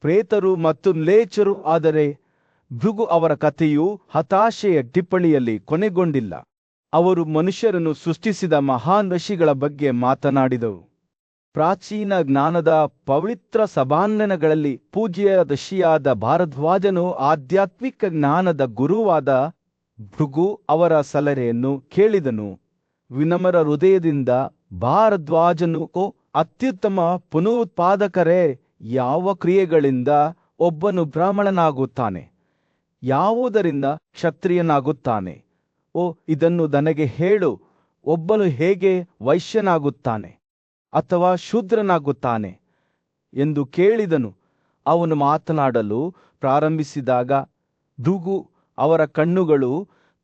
Speaker 2: ಪ್ರೇತರು ಮತ್ತು ಮ್ಲೇಚ್ಛರು. ಆದರೆ ಭೃಗು ಅವರ ಕಥೆಯು ಹತಾಶೆಯ ಟಿಪ್ಪಣಿಯಲ್ಲಿ ಕೊನೆಗೊಂಡಿಲ್ಲ. ಅವರು ಮನುಷ್ಯರನ್ನು ಸೃಷ್ಟಿಸಿದ ಮಹಾನ್ ಋಷಿಗಳ ಬಗ್ಗೆ ಮಾತನಾಡಿದರು. ಪ್ರಾಚೀನ ಜ್ಞಾನದ ಪವಿತ್ರ ಸಭಾಂಗಣಗಳಲ್ಲಿ ಪೂಜ್ಯ ಋಷಿಯಾದ ಭಾರದ್ವಾಜನು ಆಧ್ಯಾತ್ಮಿಕ ಜ್ಞಾನದ ಗುರುವಾದ ಭೃಗು ಅವರ ಸಲಹೆಯನ್ನು ಕೇಳಿದನು. ವಿನಮ್ರ ಹೃದಯದಿಂದ ಭಾರದ್ವಾಜನು, ಅತ್ಯುತ್ತಮ ಪುನರುತ್ಪಾದಕರೇ, ಯಾವ ಕ್ರಿಯೆಗಳಿಂದ ಒಬ್ಬನು ಬ್ರಾಹ್ಮಣನಾಗುತ್ತಾನೆ, ಯಾವುದರಿಂದ ಕ್ಷತ್ರಿಯನಾಗುತ್ತಾನೆ? ಇದನ್ನು ನನಗೆ ಹೇಳು. ಒಬ್ಬನು ಹೇಗೆ ವೈಶ್ಯನಾಗುತ್ತಾನೆ ಅಥವಾ ಶೂದ್ರನಾಗುತ್ತಾನೆ ಎಂದು ಕೇಳಿದನು. ಅವನು ಮಾತನಾಡಲು ಪ್ರಾರಂಭಿಸಿದಾಗ ಭೃಗು ಅವರ ಕಣ್ಣುಗಳು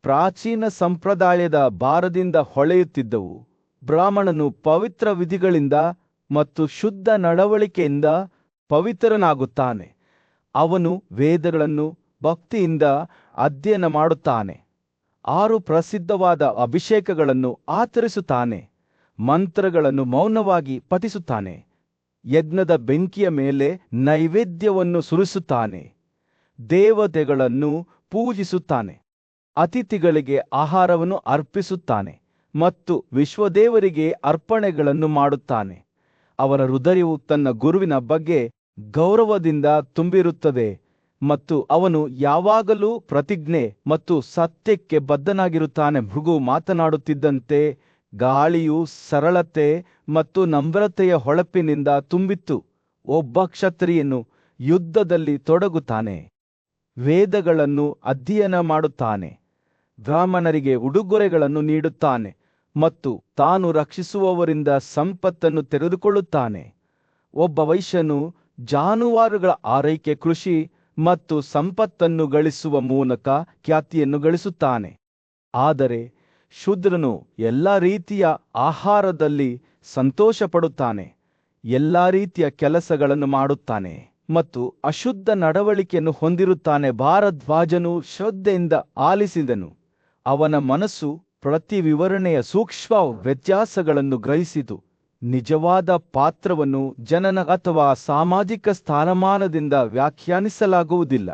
Speaker 2: ಪ್ರಾಚೀನ ಸಂಪ್ರದಾಯದ ಭಾರದಿಂದ ಹೊಳೆಯುತ್ತಿದ್ದವು. ಬ್ರಾಹ್ಮಣನು ಪವಿತ್ರ ವಿಧಿಗಳಿಂದ ಮತ್ತು ಶುದ್ಧ ನಡವಳಿಕೆಯಿಂದ ಪವಿತ್ರನಾಗುತ್ತಾನೆ. ಅವನು ವೇದಗಳನ್ನು ಭಕ್ತಿಯಿಂದ ಅಧ್ಯಯನ ಮಾಡುತ್ತಾನೆ, 6 ಪ್ರಸಿದ್ಧವಾದ ಅಭಿಷೇಕಗಳನ್ನು ಆಚರಿಸುತ್ತಾನೆ, ಮಂತ್ರಗಳನ್ನು ಮೌನವಾಗಿ ಪಠಿಸುತ್ತಾನೆ, ಯಜ್ಞದ ಬೆಂಕಿಯ ಮೇಲೆ ನೈವೇದ್ಯವನ್ನು ಸುರಿಸುತ್ತಾನೆ, ದೇವತೆಗಳನ್ನು ಪೂಜಿಸುತ್ತಾನೆ, ಅತಿಥಿಗಳಿಗೆ ಆಹಾರವನ್ನು ಅರ್ಪಿಸುತ್ತಾನೆ ಮತ್ತು ವಿಶ್ವದೇವರಿಗೆ ಅರ್ಪಣೆಗಳನ್ನು ಮಾಡುತ್ತಾನೆ. ಅವರ ಹೃದಯವು ತನ್ನ ಗುರುವಿನ ಬಗ್ಗೆ ಗೌರವದಿಂದ ತುಂಬಿರುತ್ತದೆ ಮತ್ತು ಅವನು ಯಾವಾಗಲೂ ಪ್ರತಿಜ್ಞೆ ಮತ್ತು ಸತ್ಯಕ್ಕೆ ಬದ್ಧನಾಗಿರುತ್ತಾನೆ. ಭೃಗು ಮಾತನಾಡುತ್ತಿದ್ದಂತೆ ಗಾಳಿಯು ಸರಳತೆ ಮತ್ತು ನಮ್ರತೆಯ ಹೊಳಪಿನಿಂದ ತುಂಬಿತ್ತು. ಒಬ್ಬ ಕ್ಷತ್ರಿಯನು ಯುದ್ಧದಲ್ಲಿ ತೊಡಗುತ್ತಾನೆ, ವೇದಗಳನ್ನು ಅಧ್ಯಯನ ಮಾಡುತ್ತಾನೆ, ಬ್ರಾಹ್ಮಣರಿಗೆ ಉಡುಗೊರೆಗಳನ್ನು ನೀಡುತ್ತಾನೆ ಮತ್ತು ತಾನು ರಕ್ಷಿಸುವವರಿಂದ ಸಂಪತ್ತನ್ನು ತೆಗೆದುಕೊಳ್ಳುತ್ತಾನೆ. ಒಬ್ಬ ವೈಶ್ಯನು ಜಾನುವಾರುಗಳ ಆರೈಕೆ, ಕೃಷಿ ಮತ್ತು ಸಂಪತ್ತನ್ನು ಗಳಿಸುವ ಮೂಲಕ ಖ್ಯಾತಿಯನ್ನು ಗಳಿಸುತ್ತಾನೆ. ಆದರೆ ಶೂದ್ರನು ಎಲ್ಲ ರೀತಿಯ ಆಹಾರದಲ್ಲಿ ಸಂತೋಷಪಡುತ್ತಾನೆ, ಎಲ್ಲ ರೀತಿಯ ಕೆಲಸಗಳನ್ನು ಮಾಡುತ್ತಾನೆ ಮತ್ತು ಅಶುದ್ಧ ನಡವಳಿಕೆಯನ್ನು ಹೊಂದಿರುತ್ತಾನೆ. ಭಾರದ್ವಾಜನು ಶ್ರದ್ಧೆಯಿಂದ ಆಲಿಸಿದನು. ಅವನ ಮನಸ್ಸು ಪ್ರತಿ ವಿವರಣೆಯ ಸೂಕ್ಷ್ಮ ವ್ಯತ್ಯಾಸಗಳನ್ನು ಗ್ರಹಿಸಿತು. ನಿಜವಾದ ಪಾತ್ರವನ್ನು ಜನನ ಅಥವಾ ಸಾಮಾಜಿಕ ಸ್ಥಾನಮಾನದಿಂದ ವ್ಯಾಖ್ಯಾನಿಸಲಾಗುವುದಿಲ್ಲ,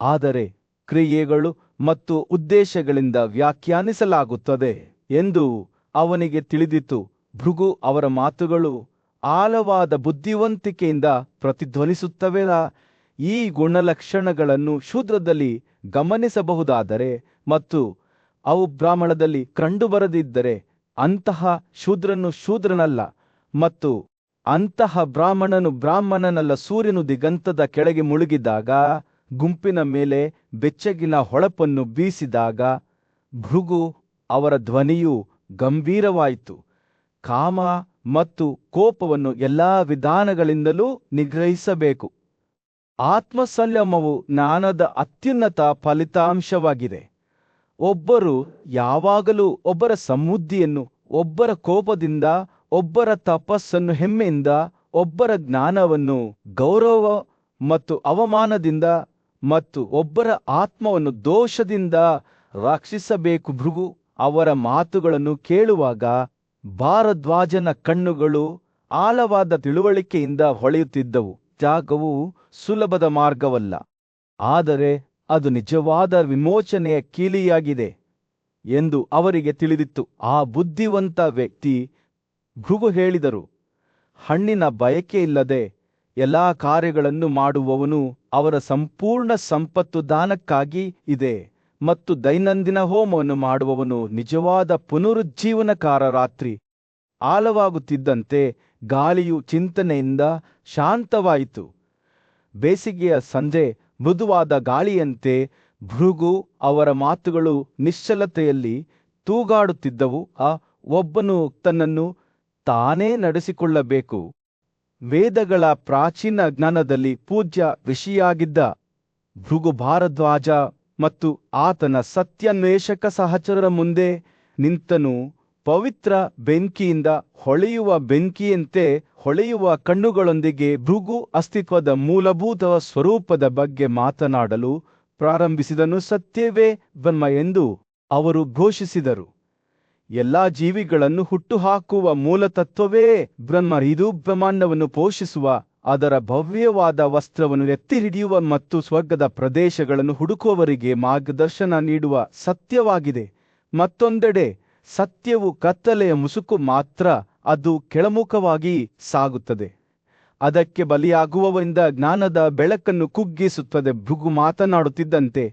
Speaker 2: ಆದರೆ ಕ್ರಿಯೆಗಳು ಮತ್ತು ಉದ್ದೇಶಗಳಿಂದ ವ್ಯಾಖ್ಯಾನಿಸಲಾಗುತ್ತದೆ ಎಂದು ಅವನಿಗೆ ತಿಳಿದಿತ್ತು. ಭೃಗು ಅವರ ಮಾತುಗಳು ಆಳವಾದ ಬುದ್ಧಿವಂತಿಕೆಯಿಂದ ಪ್ರತಿಧ್ವನಿಸುತ್ತವೆ. ಈ ಗುಣಲಕ್ಷಣಗಳನ್ನು ಶೂದ್ರದಲ್ಲಿ ಗಮನಿಸಬಹುದಾದರೆ ಮತ್ತು ಅವು ಬ್ರಾಹ್ಮಣದಲ್ಲಿ ಕಂಡುಬರದಿದ್ದರೆ ಅಂತಹ ಶೂದ್ರನು ಶೂದ್ರನಲ್ಲ ಮತ್ತು ಅಂತಹ ಬ್ರಾಹ್ಮಣನು ಬ್ರಾಹ್ಮಣನಲ್ಲ. ಸೂರ್ಯನು ದಿಗಂತದ ಕೆಳಗೆ ಮುಳುಗಿದಾಗ, ಗುಂಪಿನ ಮೇಲೆ ಬೆಚ್ಚಗಿನ ಹೊಳಪನ್ನು ಬೀಸಿದಾಗ ಭೃಗು ಅವರ ಧ್ವನಿಯು ಗಂಭೀರವಾಯಿತು. ಕಾಮ ಮತ್ತು ಕೋಪವನ್ನು ಎಲ್ಲಾ ವಿಧಾನಗಳಿಂದಲೂ ನಿಗ್ರಹಿಸಬೇಕು. ಆತ್ಮಸಂಯಮವು ಜ್ಞಾನದ ಅತ್ಯುನ್ನತ ಫಲಿತಾಂಶವಾಗಿದೆ. ಒಬ್ಬರು ಯಾವಾಗಲೂ ಒಬ್ಬರ ಸಮೃದ್ಧಿಯನ್ನು, ಒಬ್ಬರ ಕೋಪದಿಂದ, ಒಬ್ಬರ ತಪಸ್ಸನ್ನು ಹೆಮ್ಮೆಯಿಂದ, ಒಬ್ಬರ ಜ್ಞಾನವನ್ನು ಗೌರವ ಮತ್ತು ಅವಮಾನದಿಂದ ಮತ್ತು ಒಬ್ಬರ ಆತ್ಮವನ್ನು ದೋಷದಿಂದ ರಕ್ಷಿಸಬೇಕು. ಭೃಗು ಅವರ ಮಾತುಗಳನ್ನು ಕೇಳುವಾಗ ಭಾರದ್ವಾಜನ ಕಣ್ಣುಗಳು ಆಳವಾದ ತಿಳುವಳಿಕೆಯಿಂದ ಹೊಳೆಯುತ್ತಿದ್ದವು. ತ್ಯಾಗವು ಸುಲಭದ ಮಾರ್ಗವಲ್ಲ, ಆದರೆ ಅದು ನಿಜವಾದ ವಿಮೋಚನೆಯ ಕೀಲಿಯಾಗಿದೆ ಎಂದು ಅವರಿಗೆ ತಿಳಿದಿತ್ತು. ಆ ಬುದ್ಧಿವಂತ ವ್ಯಕ್ತಿ ಭೃಗು ಹೇಳಿದರು, ಹಣ್ಣಿನ ಬಯಕೆಯಿಲ್ಲದೆ ಎಲ್ಲಾ ಕಾರ್ಯಗಳನ್ನು ಮಾಡುವವನು ಅವರ ಸಂಪೂರ್ಣ ಸಂಪತ್ತು ದಾನಕ್ಕಾಗಿ ಇದೆ ಮತ್ತು ದೈನಂದಿನ ಹೋಮವನ್ನು ಮಾಡುವವನು ನಿಜವಾದ ಪುನರುಜ್ಜೀವನಕಾರ. ರಾತ್ರಿ ಆಳವಾಗುತ್ತಿದ್ದಂತೆ ಗಾಳಿಯು ಚಿಂತನೆಯಿಂದ ಶಾಂತವಾಯಿತು. ಬೇಸಿಗೆಯ ಸಂಜೆ ಮೃದುವಾದ ಗಾಳಿಯಂತೆ ಭೃಗು ಅವರ ಮಾತುಗಳು ನಿಶ್ಚಲತೆಯಲ್ಲಿ ತೂಗಾಡುತ್ತಿದ್ದವು. ಒಬ್ಬನು ತನ್ನನ್ನು ತಾನೇ ನಡೆಸಿಕೊಳ್ಳಬೇಕು. ವೇದಗಳ ಪ್ರಾಚೀನ ಜ್ಞಾನದಲ್ಲಿ ಪೂಜ್ಯ ಋಷಿಯಾಗಿದ್ದ ಭೃಗು ಭಾರದ್ವಾಜ ಮತ್ತು ಆತನ ಸತ್ಯಾನ್ವೇಷಕ ಸಹಚರರ ಮುಂದೆ ನಿಂತನು. ಪವಿತ್ರ ಬೆಂಕಿಯಿಂದ ಹೊಳೆಯುವ ಬೆಂಕಿಯಂತೆ ಹೊಳೆಯುವ ಕಣ್ಣುಗಳೊಂದಿಗೆ ಭೃಗು ಅಸ್ತಿತ್ವದ ಮೂಲಭೂತ ಸ್ವರೂಪದ ಬಗ್ಗೆ ಮಾತನಾಡಲು ಪ್ರಾರಂಭಿಸಿದನು. ಸತ್ಯವೇ ಬ್ರಹ್ಮ ಎಂದು ಅವರು ಘೋಷಿಸಿದರು. ಎಲ್ಲಾ ಜೀವಿಗಳನ್ನು ಹುಟ್ಟುಹಾಕುವ ಮೂಲತತ್ವವೇ ಬ್ರಹ್ಮ. ಇದು ಬ್ರಹ್ಮಾಂಡವನ್ನು ಪೋಷಿಸುವ, ಅದರ ಭವ್ಯವಾದ ವಸ್ತ್ರವನ್ನು ಎತ್ತಿ ಹಿಡಿಯುವ ಮತ್ತು ಸ್ವರ್ಗದ ಪ್ರದೇಶಗಳನ್ನು ಹುಡುಕುವವರಿಗೆ ಮಾರ್ಗದರ್ಶನ ನೀಡುವ ಸತ್ಯವಾಗಿದೆ. ಮತ್ತೊಂದೆಡೆ ಸತ್ಯವು ಕತ್ತಲೆಯ ಮುಸುಕು ಮಾತ್ರ, ಅದು ಕೆಳಮುಖವಾಗಿ ಸಾಗುತ್ತದೆ, ಅದಕ್ಕೆ ಬಲಿಯಾಗುವವರಿಂದ ಜ್ಞಾನದ ಬೆಳಕನ್ನು ಕುಗ್ಗಿಸುತ್ತದೆ. ಭೃಗು ಮಾತನಾಡುತ್ತಿದ್ದಂತೆ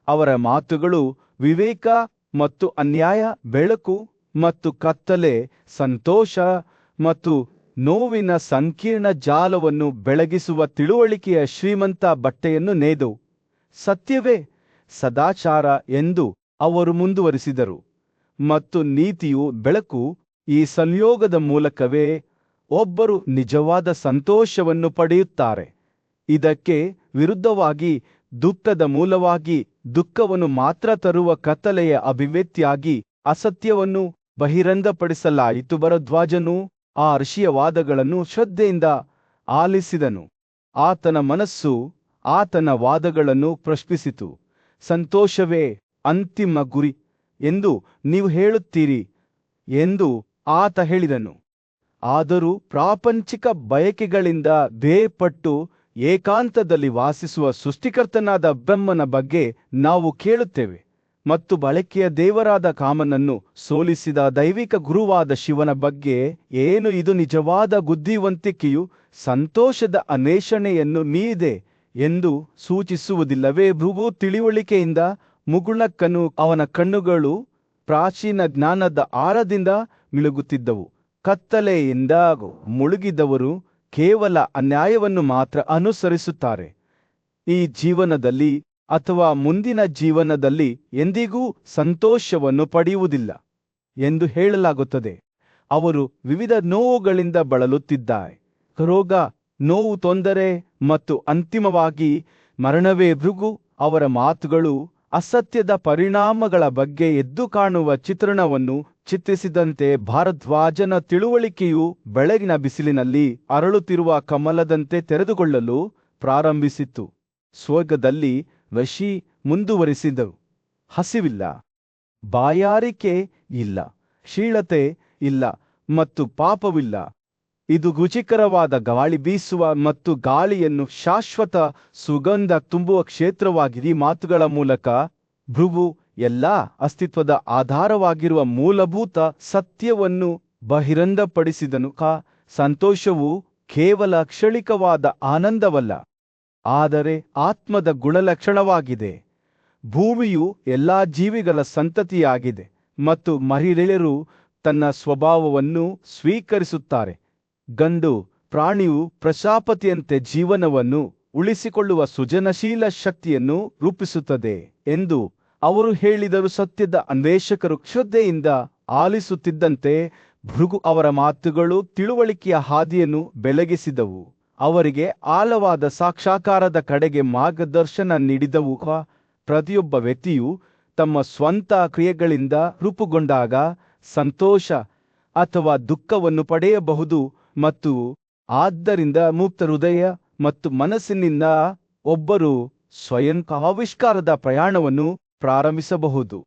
Speaker 2: ಅವರ ಮಾತುಗಳು ವಿವೇಕ ಮತ್ತು ಅನ್ಯಾಯ, ಬೆಳಕು ಮತ್ತು ಕತ್ತಲೆ, ಸಂತೋಷ ಮತ್ತು ನೋವಿನ ಸಂಕೀರ್ಣ ಜಾಲವನ್ನು ಬೆಳಗಿಸುವ ತಿಳುವಳಿಕೆಯ ಶ್ರೀಮಂತ ಬಟ್ಟೆಯನ್ನು ನೇಯ್ದವು. ಸತ್ಯವೇ ಸದಾಚಾರ ಎಂದು ಅವರು ಮುಂದುವರಿಸಿದರು ಮತ್ತು ನೀತಿಯು ಬೆಳಕು. ಈ ಸಂಯೋಗದ ಮೂಲಕವೇ ಒಬ್ಬರು ನಿಜವಾದ ಸಂತೋಷವನ್ನು ಪಡೆಯುತ್ತಾರೆ. ಇದಕ್ಕೆ ವಿರುದ್ಧವಾಗಿ ದುಃಖದ ಮೂಲವಾಗಿ, ದುಃಖವನ್ನು ಮಾತ್ರ ತರುವ ಕತ್ತಲೆಯ ಅಭಿವ್ಯಕ್ತಿಯಾಗಿ ಅಸತ್ಯವನ್ನು ಬಹಿರಂಗಪಡಿಸಲಾಯಿತು. ಭರದ್ವಾಜನು ಆ ಋಷಿಯ ವಾದಗಳನ್ನು ಶ್ರದ್ಧೆಯಿಂದ ಆಲಿಸಿದನು. ಆತನ ಮನಸ್ಸು ಆತನ ವಾದಗಳನ್ನು ಪ್ರಶ್ನಿಸಿತು. ಸಂತೋಷವೇ ಅಂತಿಮ ಗುರಿ ಎಂದು ನೀವು ಹೇಳುತ್ತೀರಿ ಎಂದು ಆತ ಹೇಳಿದನು. ಆದರೂ ಪ್ರಾಪಂಚಿಕ ಬಯಕೆಗಳಿಂದ ಬೇರ್ಪಟ್ಟು ಏಕಾಂತದಲ್ಲಿ ವಾಸಿಸುವ ಸೃಷ್ಟಿಕರ್ತನಾದ ಬ್ರಹ್ಮನ ಬಗ್ಗೆ ನಾವು ಕೇಳುತ್ತೇವೆ ಮತ್ತು ಬಳಕೆಯ ದೇವರಾದ ಕಾಮನನ್ನು ಸೋಲಿಸಿದ ದೈವಿಕ ಗುರುವಾದ ಶಿವನ ಬಗ್ಗೆ ಏನು? ಇದು ನಿಜವಾದ ಬುದ್ಧಿವಂತಿಕೆಯು ಸಂತೋಷದ ಅನ್ವೇಷಣೆಯನ್ನು ಮೀರಿದೆ ಎಂದು ಸೂಚಿಸುವುದಿಲ್ಲವೇ? ಭೃಗು ತಿಳಿವಳಿಕೆಯಿಂದ ಮುಗುಳಕ್ಕನು. ಅವನ ಕಣ್ಣುಗಳು ಪ್ರಾಚೀನ ಜ್ಞಾನದ ಆಳದಿಂದ ಮಿಳುಗುತ್ತಿದ್ದವು. ಕತ್ತಲೆಯಿಂದ ಮುಳುಗಿದವರು ಕೇವಲ ಅನ್ಯಾಯವನ್ನು ಮಾತ್ರ ಅನುಸರಿಸುತ್ತಾರೆ. ಈ ಜೀವನದಲ್ಲಿ ಅಥವಾ ಮುಂದಿನ ಜೀವನದಲ್ಲಿ ಎಂದಿಗೂ ಸಂತೋಷವನ್ನು ಪಡೆಯುವುದಿಲ್ಲ ಎಂದು ಹೇಳಲಾಗುತ್ತದೆ. ಅವರು ವಿವಿಧ ನೋವುಗಳಿಂದ ಬಳಲುತ್ತಿದ್ದಾರೆ. ರೋಗ, ನೋವು, ತೊಂದರೆ ಮತ್ತು ಅಂತಿಮವಾಗಿ ಮರಣವೇ. ಭೃಗು ಅವರ ಮಾತುಗಳು ಅಸತ್ಯದ ಪರಿಣಾಮಗಳ ಬಗ್ಗೆ ಎದ್ದು ಕಾಣುವ ಚಿತ್ರಣವನ್ನು ಚಿತ್ರಿಸಿದಂತೆ ಭಾರದ್ವಾಜನ ತಿಳುವಳಿಕೆಯು ಬೆಳಗಿನ ಬಿಸಿಲಿನಲ್ಲಿ ಅರಳುತ್ತಿರುವ ಕಮಲದಂತೆ ತೆರೆದುಕೊಳ್ಳಲು ಪ್ರಾರಂಭಿಸಿತು. ಸ್ವರ್ಗದಲ್ಲಿ ವಶಿ ಮುಂದುವರಿಸಿದರು. ಹಸಿವಿಲ್ಲ, ಬಾಯಾರಿಕೆ ಇಲ್ಲ, ಶೀಳತೆ ಇಲ್ಲ ಮತ್ತು ಪಾಪವಿಲ್ಲ. ಇದು ರುಚಿಕರವಾದ ಗಾಳಿ ಬೀಸುವ ಮತ್ತು ಗಾಳಿಯನ್ನು ಶಾಶ್ವತ ಸುಗಂಧ ತುಂಬುವ ಕ್ಷೇತ್ರವಾಗಿದೆ. ಈ ಮಾತುಗಳ ಮೂಲಕ ಭೃಗು ಎಲ್ಲಾ ಅಸ್ತಿತ್ವದ ಆಧಾರವಾಗಿರುವ ಮೂಲಭೂತ ಸತ್ಯವನ್ನು ಬಹಿರಂಗಪಡಿಸಿದನು. ಸಂತೋಷವು ಕೇವಲ ಕ್ಷಣಿಕವಾದ ಆನಂದವಲ್ಲ, ಆದರೆ ಆತ್ಮದ ಗುಣಲಕ್ಷಣವಾಗಿದೆ. ಭೂಮಿಯು ಎಲ್ಲಾ ಜೀವಿಗಳ ಸಂತತಿಯಾಗಿದೆ ಮತ್ತು ಮಹಿಳೆಯರು ತನ್ನ ಸ್ವಭಾವವನ್ನು ಸ್ವೀಕರಿಸುತ್ತಾರೆ. ಗಂಡು ಪ್ರಾಣಿಯು ಪ್ರಜಾಪತಿಯಂತೆ ಜೀವನವನ್ನು ಉಳಿಸಿಕೊಳ್ಳುವ ಸೃಜನಶೀಲ ಶಕ್ತಿಯನ್ನು ರೂಪಿಸುತ್ತದೆ ಎಂದು ಅವರು ಹೇಳಿದರು. ಸತ್ಯದ ಅನ್ವೇಷಕರು ಶ್ರದ್ಧೆಯಿಂದ ಆಲಿಸುತ್ತಿದ್ದಂತೆ ಭೃಗು ಅವರ ಮಾತುಗಳು ತಿಳುವಳಿಕೆಯ ಹಾದಿಯನ್ನು ಬೆಳಗಿಸಿದವು. ಅವರಿಗೆ ಆಳವಾದ ಸಾಕ್ಷಾತ್ಕಾರದ ಕಡೆಗೆ ಮಾರ್ಗದರ್ಶನ ನೀಡಿದವು. ಪ್ರತಿಯೊಬ್ಬ ವ್ಯಕ್ತಿಯು ತಮ್ಮ ಸ್ವಂತ ಕ್ರಿಯೆಗಳಿಂದ ರೂಪುಗೊಂಡಾಗ ಸಂತೋಷ ಅಥವಾ ದುಃಖವನ್ನು ಪಡೆಯಬಹುದು ಮತ್ತು ಆದ್ದರಿಂದ ಮುಕ್ತ ಹೃದಯ ಮತ್ತು ಮನಸ್ಸಿನಿಂದ ಒಬ್ಬರು ಸ್ವಯಂ ಆವಿಷ್ಕಾರದ ಪ್ರಯಾಣವನ್ನು ಪ್ರಾರಂಭಿಸಬಹುದು.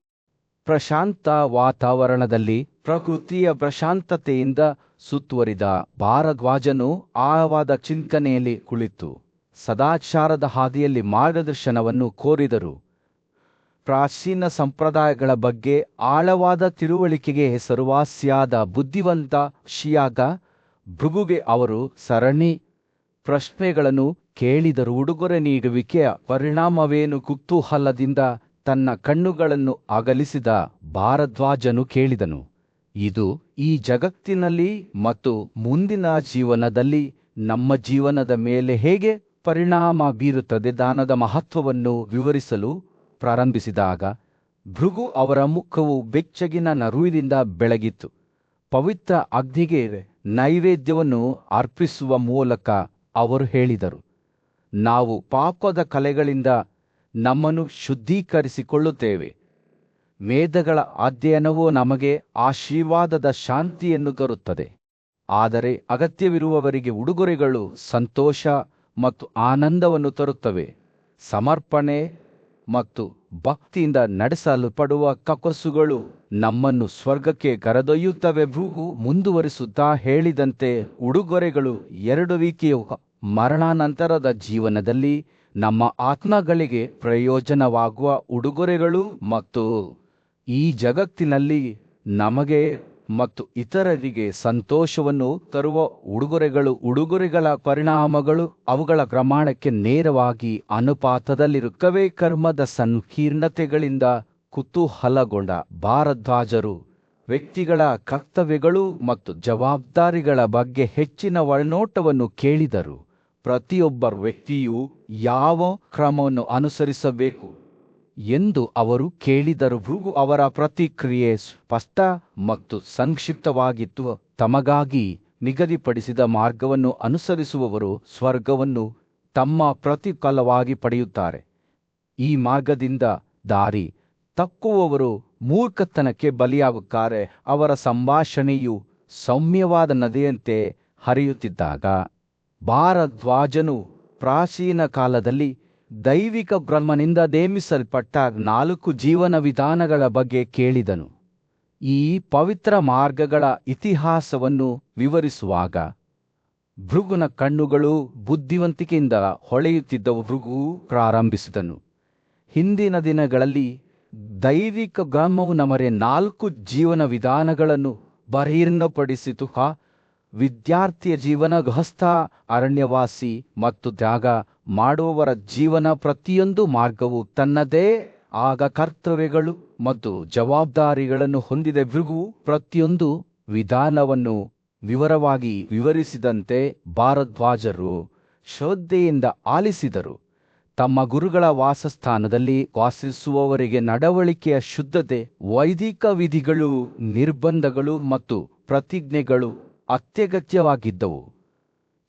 Speaker 2: ಪ್ರಶಾಂತ ವಾತಾವರಣದಲ್ಲಿ ಪ್ರಕೃತಿಯ ಪ್ರಶಾಂತತೆಯಿಂದ ಸುತ್ತುವರಿದ ಭಾರದ್ವಾಜನು ಆಳವಾದ ಚಿಂತನೆಯಲ್ಲಿ ಕುಳಿತು ಸದಾಚಾರದ ಹಾದಿಯಲ್ಲಿ ಮಾರ್ಗದರ್ಶನವನ್ನು ಕೋರಿದರು. ಪ್ರಾಚೀನ ಸಂಪ್ರದಾಯಗಳ ಬಗ್ಗೆ ಆಳವಾದ ತಿಳುವಳಿಕೆಗೆ ಹೆಸರುವಾಸಿಯಾದ ಬುದ್ಧಿವಂತ ಶಿಯಾಗ ಭೃಗುಗೆ ಅವರು ಸರಣಿ ಪ್ರಶ್ನೆಗಳನ್ನು ಕೇಳಿದರು. ಉಡುಗೊರೆ ನೀಡುವಿಕೆಯ ಪರಿಣಾಮವೇನು? ಕುತೂಹಲದಿಂದ ತನ್ನ ಕಣ್ಣುಗಳನ್ನು ಅಗಲಿಸಿದ ಭಾರದ್ವಾಜನು ಕೇಳಿದನು. ಇದು ಈ ಜಗತ್ತಿನಲ್ಲಿ ಮತ್ತು ಮುಂದಿನ ಜೀವನದಲ್ಲಿ ನಮ್ಮ ಜೀವನದ ಮೇಲೆ ಹೇಗೆ ಪರಿಣಾಮ ಬೀರುತ್ತದೆ? ದಾನದ ಮಹತ್ವವನ್ನು ವಿವರಿಸಲು ಪ್ರಾರಂಭಿಸಿದಾಗ ಭೃಗು ಅವರ ಮುಖವು ಬೆಚ್ಚಗಿನ ನರುವಿನಿಂದ ಬೆಳಗಿತ್ತು. ಪವಿತ್ರ ಅಗ್ನಿಗೆ ನೈವೇದ್ಯವನ್ನು ಅರ್ಪಿಸುವ ಮೂಲಕ ಅವರು ಹೇಳಿದರು, ನಾವು ಪಾಪದ ಕಲೆಗಳಿಂದ ನಮ್ಮನ್ನು ಶುದ್ಧೀಕರಿಸಿಕೊಳ್ಳುತ್ತೇವೆ. ವೇದಗಳ ಅಧ್ಯಯನವು ನಮಗೆ ಆಶೀರ್ವಾದದ ಶಾಂತಿಯನ್ನು ತರುತ್ತದೆ, ಆದರೆ ಅಗತ್ಯವಿರುವವರಿಗೆ ಉಡುಗೊರೆಗಳು ಸಂತೋಷ ಮತ್ತು ಆನಂದವನ್ನು ತರುತ್ತವೆ. ಸಮರ್ಪಣೆ ಮತ್ತು ಭಕ್ತಿಯಿಂದ ನಡೆಸಲ್ಪಡುವ ಕನಸುಗಳು ನಮ್ಮನ್ನು ಸ್ವರ್ಗಕ್ಕೆ ಕರೆದೊಯ್ಯುತ್ತವೆ. ಭೃಗು ಮುಂದುವರಿಸುತ್ತಾ ಹೇಳಿದಂತೆ ಉಡುಗೊರೆಗಳು ಎರಡು ರೀತಿಯವು. ಮರಣಾನಂತರದ ಜೀವನದಲ್ಲಿ ನಮ್ಮ ಆತ್ಮಗಳಿಗೆ ಪ್ರಯೋಜನವಾಗುವ ಉಡುಗೊರೆಗಳು ಮತ್ತು ಈ ಜಗತ್ತಿನಲ್ಲಿ ನಮಗೆ ಮತ್ತು ಇತರರಿಗೆ ಸಂತೋಷವನ್ನು ತರುವ ಉಡುಗೊರೆಗಳು. ಉಡುಗೊರೆಗಳ ಪರಿಣಾಮಗಳು ಅವುಗಳ ಪ್ರಮಾಣಕ್ಕೆ ನೇರವಾಗಿ ಅನುಪಾತದಲ್ಲಿರುತ್ತವೆ. ಕರ್ಮದ ಸಂಕೀರ್ಣತೆಗಳಿಂದ ಕುತೂಹಲಗೊಂಡ ಭಾರದ್ವಾಜರು ವ್ಯಕ್ತಿಗಳ ಕರ್ತವ್ಯಗಳು ಮತ್ತು ಜವಾಬ್ದಾರಿಗಳ ಬಗ್ಗೆ ಹೆಚ್ಚಿನ ಒಳನೋಟವನ್ನು ಕೇಳಿದರು. ಪ್ರತಿಯೊಬ್ಬ ವ್ಯಕ್ತಿಯು ಯಾವ ಕ್ರಮವನ್ನು ಅನುಸರಿಸಬೇಕು ಎಂದು ಅವರು ಕೇಳಿದರು. ಭೃಗು ಅವರ ಪ್ರತಿಕ್ರಿಯೆ ಸ್ಪಷ್ಟ ಮತ್ತು ಸಂಕ್ಷಿಪ್ತವಾಗಿತ್ತು. ತಮಗಾಗಿ ನಿಗದಿಪಡಿಸಿದ ಮಾರ್ಗವನ್ನು ಅನುಸರಿಸುವವರು ಸ್ವರ್ಗವನ್ನು ತಮ್ಮ ಪ್ರತಿಫಲವಾಗಿ ಪಡೆಯುತ್ತಾರೆ. ಈ ಮಾರ್ಗದಿಂದ ದಾರಿ ತಪ್ಪುವವರು ಮೂರ್ಖತನಕ್ಕೆ ಬಲಿಯಾಗುತ್ತಾರೆ. ಅವರ ಸಂಭಾಷಣೆಯು ಸೌಮ್ಯವಾದ ನದಿಯಂತೆ ಹರಿಯುತ್ತಿದ್ದಾಗ ಭಾರದ್ವಾಜನು ಪ್ರಾಚೀನ ಕಾಲದಲ್ಲಿ ದೈವಿಕ ಬ್ರಹ್ಮನಿಂದ ನೇಮಿಸಲ್ಪಟ್ಟ 4 ಜೀವನ ವಿಧಾನಗಳ ಬಗ್ಗೆ ಕೇಳಿದನು. ಈ ಪವಿತ್ರ ಮಾರ್ಗಗಳ ಇತಿಹಾಸವನ್ನು ವಿವರಿಸುವಾಗ ಭೃಗುನ ಕಣ್ಣುಗಳು ಬುದ್ಧಿವಂತಿಕೆಯಿಂದ ಹೊಳೆಯುತ್ತಿದ್ದವು. ಭೃಗು ಪ್ರಾರಂಭಿಸಿದನು, ಹಿಂದಿನ ದಿನಗಳಲ್ಲಿ ದೈವಿಕ ಬ್ರಹ್ಮವು ನಮಗೆ 4 ಜೀವನ ವಿಧಾನಗಳನ್ನು ಬಹಿರಂಗಪಡಿಸಿತು. ವಿದ್ಯಾರ್ಥಿಯ ಜೀವನ, ಗೃಹಸ್ಥ, ಅರಣ್ಯವಾಸಿ ಮತ್ತು ತ್ಯಾಗ ಮಾಡುವವರ ಜೀವನ. ಪ್ರತಿಯೊಂದು ಮಾರ್ಗವು ತನ್ನದೇ ಆದ ಕರ್ತವ್ಯಗಳು ಮತ್ತು ಜವಾಬ್ದಾರಿಗಳನ್ನು ಹೊಂದಿದೆ. ಭೃಗು ಪ್ರತಿಯೊಂದು ವಿಧಾನವನ್ನು ವಿವರವಾಗಿ ವಿವರಿಸಿದಂತೆ ಭಾರದ್ವಾಜರು ಶ್ರದ್ಧೆಯಿಂದ ಆಲಿಸಿದರು.
Speaker 3: ತಮ್ಮ ಗುರುಗಳ ವಾಸಸ್ಥಾನದಲ್ಲಿ ವಾಸಿಸುವವರಿಗೆ ನಡವಳಿಕೆಯ ಶುದ್ಧತೆ, ವೈದಿಕ ವಿಧಿಗಳು, ನಿರ್ಬಂಧಗಳು ಮತ್ತು ಪ್ರತಿಜ್ಞೆಗಳು ಅತ್ಯಗತ್ಯವಾಗಿದ್ದವು.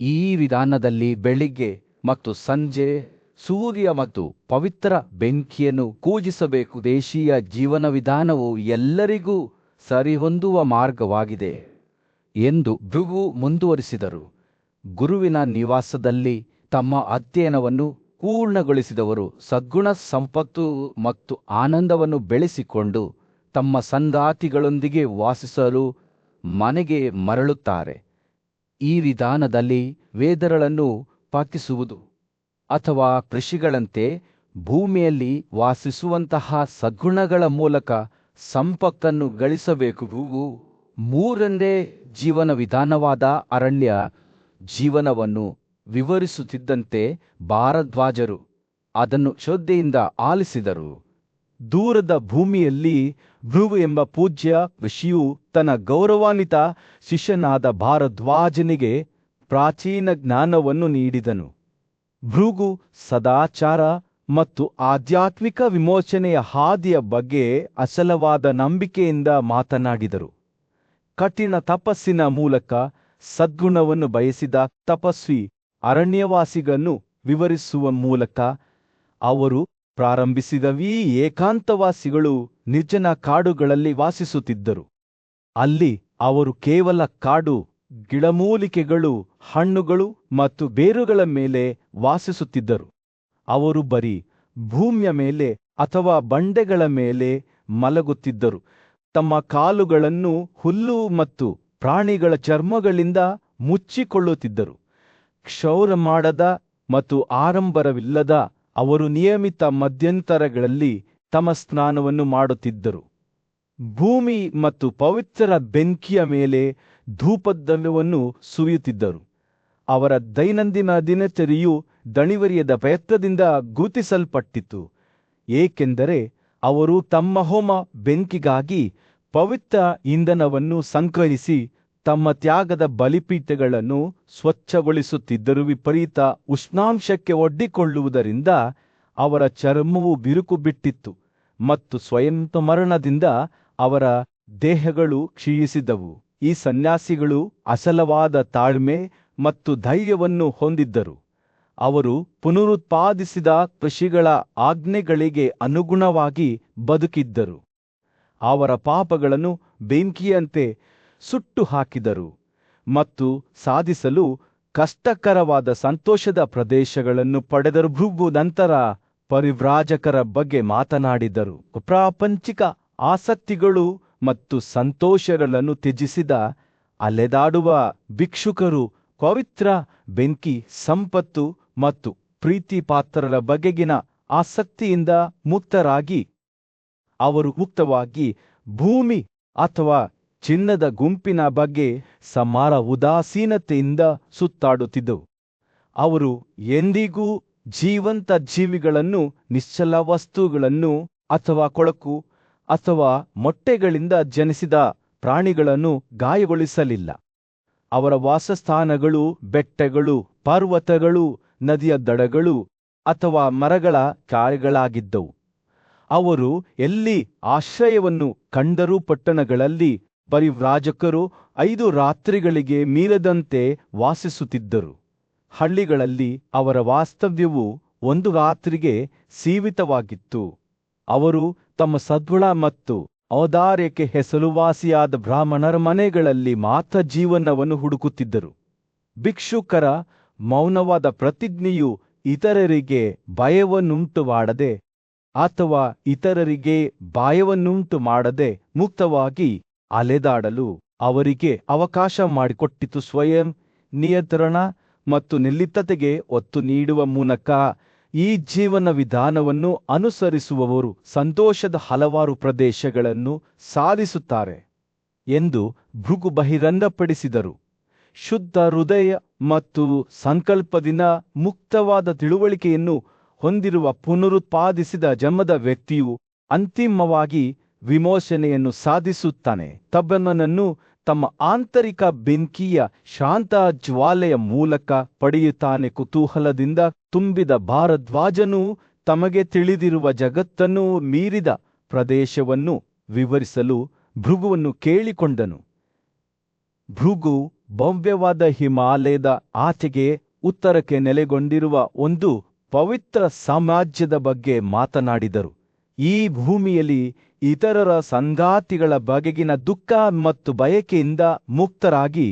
Speaker 3: ಈ ವಿಧಾನದಲ್ಲಿ ಬೆಳಿಗ್ಗೆ ಮತ್ತು ಸಂಜೆ ಸೂರ್ಯ ಮತ್ತು ಪವಿತ್ರ ಬೆಂಕಿಯನ್ನು ಪೂಜಿಸಬೇಕು. ದೇಶೀಯ ಜೀವನ ವಿಧಾನವು ಎಲ್ಲರಿಗೂ ಸರಿಹೊಂದುವ ಮಾರ್ಗವಾಗಿದೆ ಎಂದು ಭೃಗು ಮುಂದುವರಿಸಿದರು. ಗುರುವಿನ ನಿವಾಸದಲ್ಲಿ ತಮ್ಮ ಅಧ್ಯಯನವನ್ನು ಪೂರ್ಣಗೊಳಿಸಿದವರು ಸದ್ಗುಣ ಸಂಪತ್ತು ಮತ್ತು ಆನಂದವನ್ನು ಬೆಳೆಸಿಕೊಂಡು ತಮ್ಮ ಸಂಗಾತಿಗಳೊಂದಿಗೆ ವಾಸಿಸಲು ಮನೆಗೆ ಮರಳುತ್ತಾರೆ. ಈ ವಿಧಾನದಲ್ಲಿ ವೇದಗಳನ್ನು ಪಠಿಸುವುದು ಅಥವಾ ಋಷಿಗಳಂತೆ ಭೂಮಿಯಲ್ಲಿ ವಾಸಿಸುವಂತಹ ಸದ್ಗುಣಗಳ ಮೂಲಕ ಸಂಪತ್ತನ್ನು ಗಳಿಸಬೇಕು. ಮೂರನೇ ಜೀವನ ವಿಧಾನವಾದ ಅರಣ್ಯ ಜೀವನವನ್ನು ವಿವರಿಸುತ್ತಿದ್ದಂತೆ ಭಾರದ್ವಾಜರು ಅದನ್ನು ಶ್ರದ್ಧೆಯಿಂದ ಆಲಿಸಿದರು.
Speaker 2: ದೂರದ ಭೂಮಿಯಲ್ಲಿ ಭೃಗು ಎಂಬ ಪೂಜ್ಯ ಋಷಿಯು ತನ್ನ ಗೌರವಾನ್ವಿತ ಶಿಷ್ಯನಾದ ಭಾರದ್ವಾಜನಿಗೆ ಪ್ರಾಚೀನ ಜ್ಞಾನವನ್ನು ನೀಡಿದನು. ಭೃಗು ಸದಾಚಾರ ಮತ್ತು ಆಧ್ಯಾತ್ಮಿಕ ವಿಮೋಚನೆಯ ಹಾದಿಯ ಬಗ್ಗೆ ಅಚಲವಾದ ನಂಬಿಕೆಯಿಂದ ಮಾತನಾಡಿದರು. ಕಠಿಣ ತಪಸ್ಸಿನ ಮೂಲಕ ಸದ್ಗುಣವನ್ನು ಬಯಸಿದ ತಪಸ್ವಿ ಅರಣ್ಯವಾಸಿಗಳನ್ನು ವಿವರಿಸುವ ಮೂಲಕ ಅವರು ಪ್ರಾರಂಭಿಸಿದವೀ ಏಕಾಂತವಾಸಿಗಳು ನಿರ್ಜನ ಕಾಡುಗಳಲ್ಲಿ ವಾಸಿಸುತ್ತಿದ್ದರು. ಅಲ್ಲಿ ಅವರು ಕೇವಲ ಕಾಡು, ಗಿಡಮೂಲಿಕೆಗಳು, ಹಣ್ಣುಗಳು ಮತ್ತು ಬೇರುಗಳ ಮೇಲೆ ವಾಸಿಸುತ್ತಿದ್ದರು. ಅವರು ಬರೀ ಭೂಮಿಯ ಮೇಲೆ ಅಥವಾ ಬಂಡೆಗಳ ಮೇಲೆ ಮಲಗುತ್ತಿದ್ದರು. ತಮ್ಮ ಕಾಲುಗಳನ್ನು ಹುಲ್ಲು ಮತ್ತು ಪ್ರಾಣಿಗಳ ಚರ್ಮಗಳಿಂದ ಮುಚ್ಚಿಕೊಳ್ಳುತ್ತಿದ್ದರು. ಕ್ಷೌರ ಮಾಡದ ಮತ್ತು ಆರಂಭರವಿಲ್ಲದ ಅವರು ನಿಯಮಿತ ಮಧ್ಯಂತರಗಳಲ್ಲಿ ತಮ್ಮ ಸ್ನಾನವನ್ನು ಮಾಡುತ್ತಿದ್ದರು. ಭೂಮಿ ಮತ್ತು ಪವಿತ್ರ ಬೆಂಕಿಯ ಮೇಲೆ ಧೂಪದ್ರವ್ಯವನ್ನು ಸುರಿಯುತ್ತಿದ್ದರು. ಅವರ ದೈನಂದಿನ ದಿನಚರಿಯು ದಣಿವರಿಯದ ಪ್ರಯತ್ನದಿಂದ ಗುರುತಿಸಲ್ಪಟ್ಟಿತು, ಏಕೆಂದರೆ ಅವರು ತಮ್ಮ ಹೋಮ ಬೆಂಕಿಗಾಗಿ ಪವಿತ್ರ ಇಂಧನವನ್ನು ಸಂಗ್ರಹಿಸಿ ತಮ್ಮ ತ್ಯಾಗದ ಬಲಿಪೀಠಗಳನ್ನು ಸ್ವಚ್ಛಗೊಳಿಸುತ್ತಿದ್ದರು. ವಿಪರೀತ ಉಷ್ಣಾಂಶಕ್ಕೆ ಒಡ್ಡಿಕೊಳ್ಳುವುದರಿಂದ ಅವರ ಚರ್ಮವು ಬಿರುಕು ಬಿಟ್ಟಿತ್ತು ಮತ್ತು ಸ್ವಯಂ ಮರಣದಿಂದ ಅವರ ದೇಹಗಳು ಕ್ಷೀಣಿಸಿದವು. ಈ ಸನ್ಯಾಸಿಗಳು ಅಚಲವಾದ ತಾಳ್ಮೆ ಮತ್ತು ಧೈರ್ಯವನ್ನು ಹೊಂದಿದ್ದರು. ಅವರು ಪುನರುತ್ಪಾದಿಸಿದ ಋಷಿಗಳ ಆಜ್ಞೆಗಳಿಗೆ ಅನುಗುಣವಾಗಿ ಬದುಕಿದ್ದರು. ಅವರ ಪಾಪಗಳನ್ನು ಬೆಂಕಿಯಂತೆ ಸುಟ್ಟು ಹಾಕಿದರು ಮತ್ತು ಸಾಧಿಸಲು ಕಷ್ಟಕರವಾದ ಸಂತೋಷದ ಪ್ರದೇಶಗಳನ್ನು ಪಡೆದರು. ಭೃಗು ನಂತರ ಪರಿವ್ರಾಜಕರ ಬಗ್ಗೆ ಮಾತನಾಡಿದರು. ಪ್ರಾಪಂಚಿಕ ಆಸಕ್ತಿಗಳು ಮತ್ತು ಸಂತೋಷಗಳನ್ನು ತ್ಯಜಿಸಿದ ಅಲೆದಾಡುವ ಭಿಕ್ಷುಕರು ಪವಿತ್ರ ಬೆಂಕಿ, ಸಂಪತ್ತು ಮತ್ತು ಪ್ರೀತಿಪಾತ್ರರ ಬಗೆಗಿನ ಆಸಕ್ತಿಯಿಂದ ಮುಕ್ತರಾಗಿ ಅವರು ಮುಕ್ತವಾಗಿ ಭೂಮಿ ಅಥವಾ ಚಿನ್ನದ ಗುಂಪಿನ ಬಗ್ಗೆ ಸಮಾರ ಉದಾಸೀನತೆಯಿಂದ ಸುತ್ತಾಡುತ್ತಿದ್ದವು. ಅವರು ಎಂದಿಗೂ ಜೀವಂತ ಜೀವಿಗಳನ್ನು, ನಿಶ್ಚಲ ವಸ್ತುಗಳನ್ನು ಅಥವಾ ಕೊಳಕು ಅಥವಾ ಮೊಟ್ಟೆಗಳಿಂದ ಜನಿಸಿದ ಪ್ರಾಣಿಗಳನ್ನು ಗಾಯಗೊಳಿಸಲಿಲ್ಲ. ಅವರ ವಾಸಸ್ಥಾನಗಳು ಬೆಟ್ಟಗಳು, ಪರ್ವತಗಳು, ನದಿಯ ದಡಗಳು ಅಥವಾ ಮರಗಳ ಕಾಯಗಳಾಗಿದ್ದವು. ಅವರು ಎಲ್ಲಿ ಆಶ್ರಯವನ್ನು ಕಂಡರೂ ಪಟ್ಟಣಗಳಲ್ಲಿ ಪರಿವ್ರಾಜಕರು 5 ರಾತ್ರಿಗಳಿಗೆ ಮೀರದಂತೆ ವಾಸಿಸುತ್ತಿದ್ದರು. ಹಳ್ಳಿಗಳಲ್ಲಿ ಅವರ ವಾಸ್ತವ್ಯವು 1 ರಾತ್ರಿಗೆ ಸೀಮಿತವಾಗಿತ್ತು. ಅವರು ತಮ್ಮ ಸದ್ಗುಣ ಮತ್ತು ಔದಾರ್ಯಕ್ಕೆ ಹೆಸರುವಾಸಿಯಾದ ಬ್ರಾಹ್ಮಣರ ಮನೆಗಳಲ್ಲಿ ಮಾತ್ರ ಜೀವನವನ್ನು ಹುಡುಕುತ್ತಿದ್ದರು. ಭಿಕ್ಷುಕರ ಮೌನವಾದ ಪ್ರತಿಜ್ಞೆಯು ಇತರರಿಗೆ ಭಯವನ್ನುಂಟು ಮಾಡದೆ ಅಥವಾ ಇತರರಿಗೆ ಭಯವನ್ನುಂಟು ಮಾಡದೆ ಮುಕ್ತವಾಗಿ ಅಲೆದಾಡಲು ಅವರಿಗೆ ಅವಕಾಶ ಮಾಡಿಕೊಟ್ಟಿತು. ಸ್ವಯಂ ನಿಯಂತ್ರಣ ಮತ್ತು ನಿರ್ಲಿಪ್ತತೆಗೆ ಒತ್ತು ನೀಡುವ ಮೂಲಕ ಈ ಜೀವನ ವಿಧಾನವನ್ನು ಅನುಸರಿಸುವವರು ಸಂತೋಷದ ಹಲವಾರು ಪ್ರದೇಶಗಳನ್ನು ಸಾಧಿಸುತ್ತಾರೆ ಎಂದು ಭೃಗು ಬಹಿರಂಗಪಡಿಸಿದರು. ಶುದ್ಧ ಹೃದಯ ಮತ್ತು ಸಂಕಲ್ಪದಿಂದ ಮುಕ್ತವಾದ ತಿಳುವಳಿಕೆಯನ್ನು ಹೊಂದಿರುವ ಪುನರುತ್ಪಾದಿಸಿದ ಜನ್ಮದ ವ್ಯಕ್ತಿಯು ಅಂತಿಮವಾಗಿ ವಿಮೋಚನೆಯನ್ನು ಸಾಧಿಸುತ್ತಾನೆ. ತಮ್ಮನನ್ನು ತಮ್ಮ ಆಂತರಿಕ ಬೆಂಕಿಯ ಶಾಂತ ಜ್ವಾಲೆಯ ಮೂಲಕ ಪಡೆಯುತ್ತಾನೆ. ಕುತೂಹಲದಿಂದ ತುಂಬಿದ ಭಾರದ್ವಾಜನು ತಮಗೆ ತಿಳಿದಿರುವ ಜಗತ್ತನ್ನು ಮೀರಿದ ಪ್ರದೇಶವನ್ನು ವಿವರಿಸಲು ಭೃಗುವನ್ನು ಕೇಳಿಕೊಂಡನು. ಭೃಗು ಭವ್ಯವಾದ ಹಿಮಾಲಯದ ಆಚೆಗೆ ಉತ್ತರಕ್ಕೆ ನೆಲೆಗೊಂಡಿರುವ ಒಂದು ಪವಿತ್ರ ಸಾಮ್ರಾಜ್ಯದ ಬಗ್ಗೆ ಮಾತನಾಡಿದರು. ಈ ಭೂಮಿಯಲ್ಲಿ ಇತರರ ಸಂಗಾತಿಗಳ ಬಗೆಗಿನ ದುಃಖ ಮತ್ತು ಬಯಕೆಯಿಂದ ಮುಕ್ತರಾಗಿ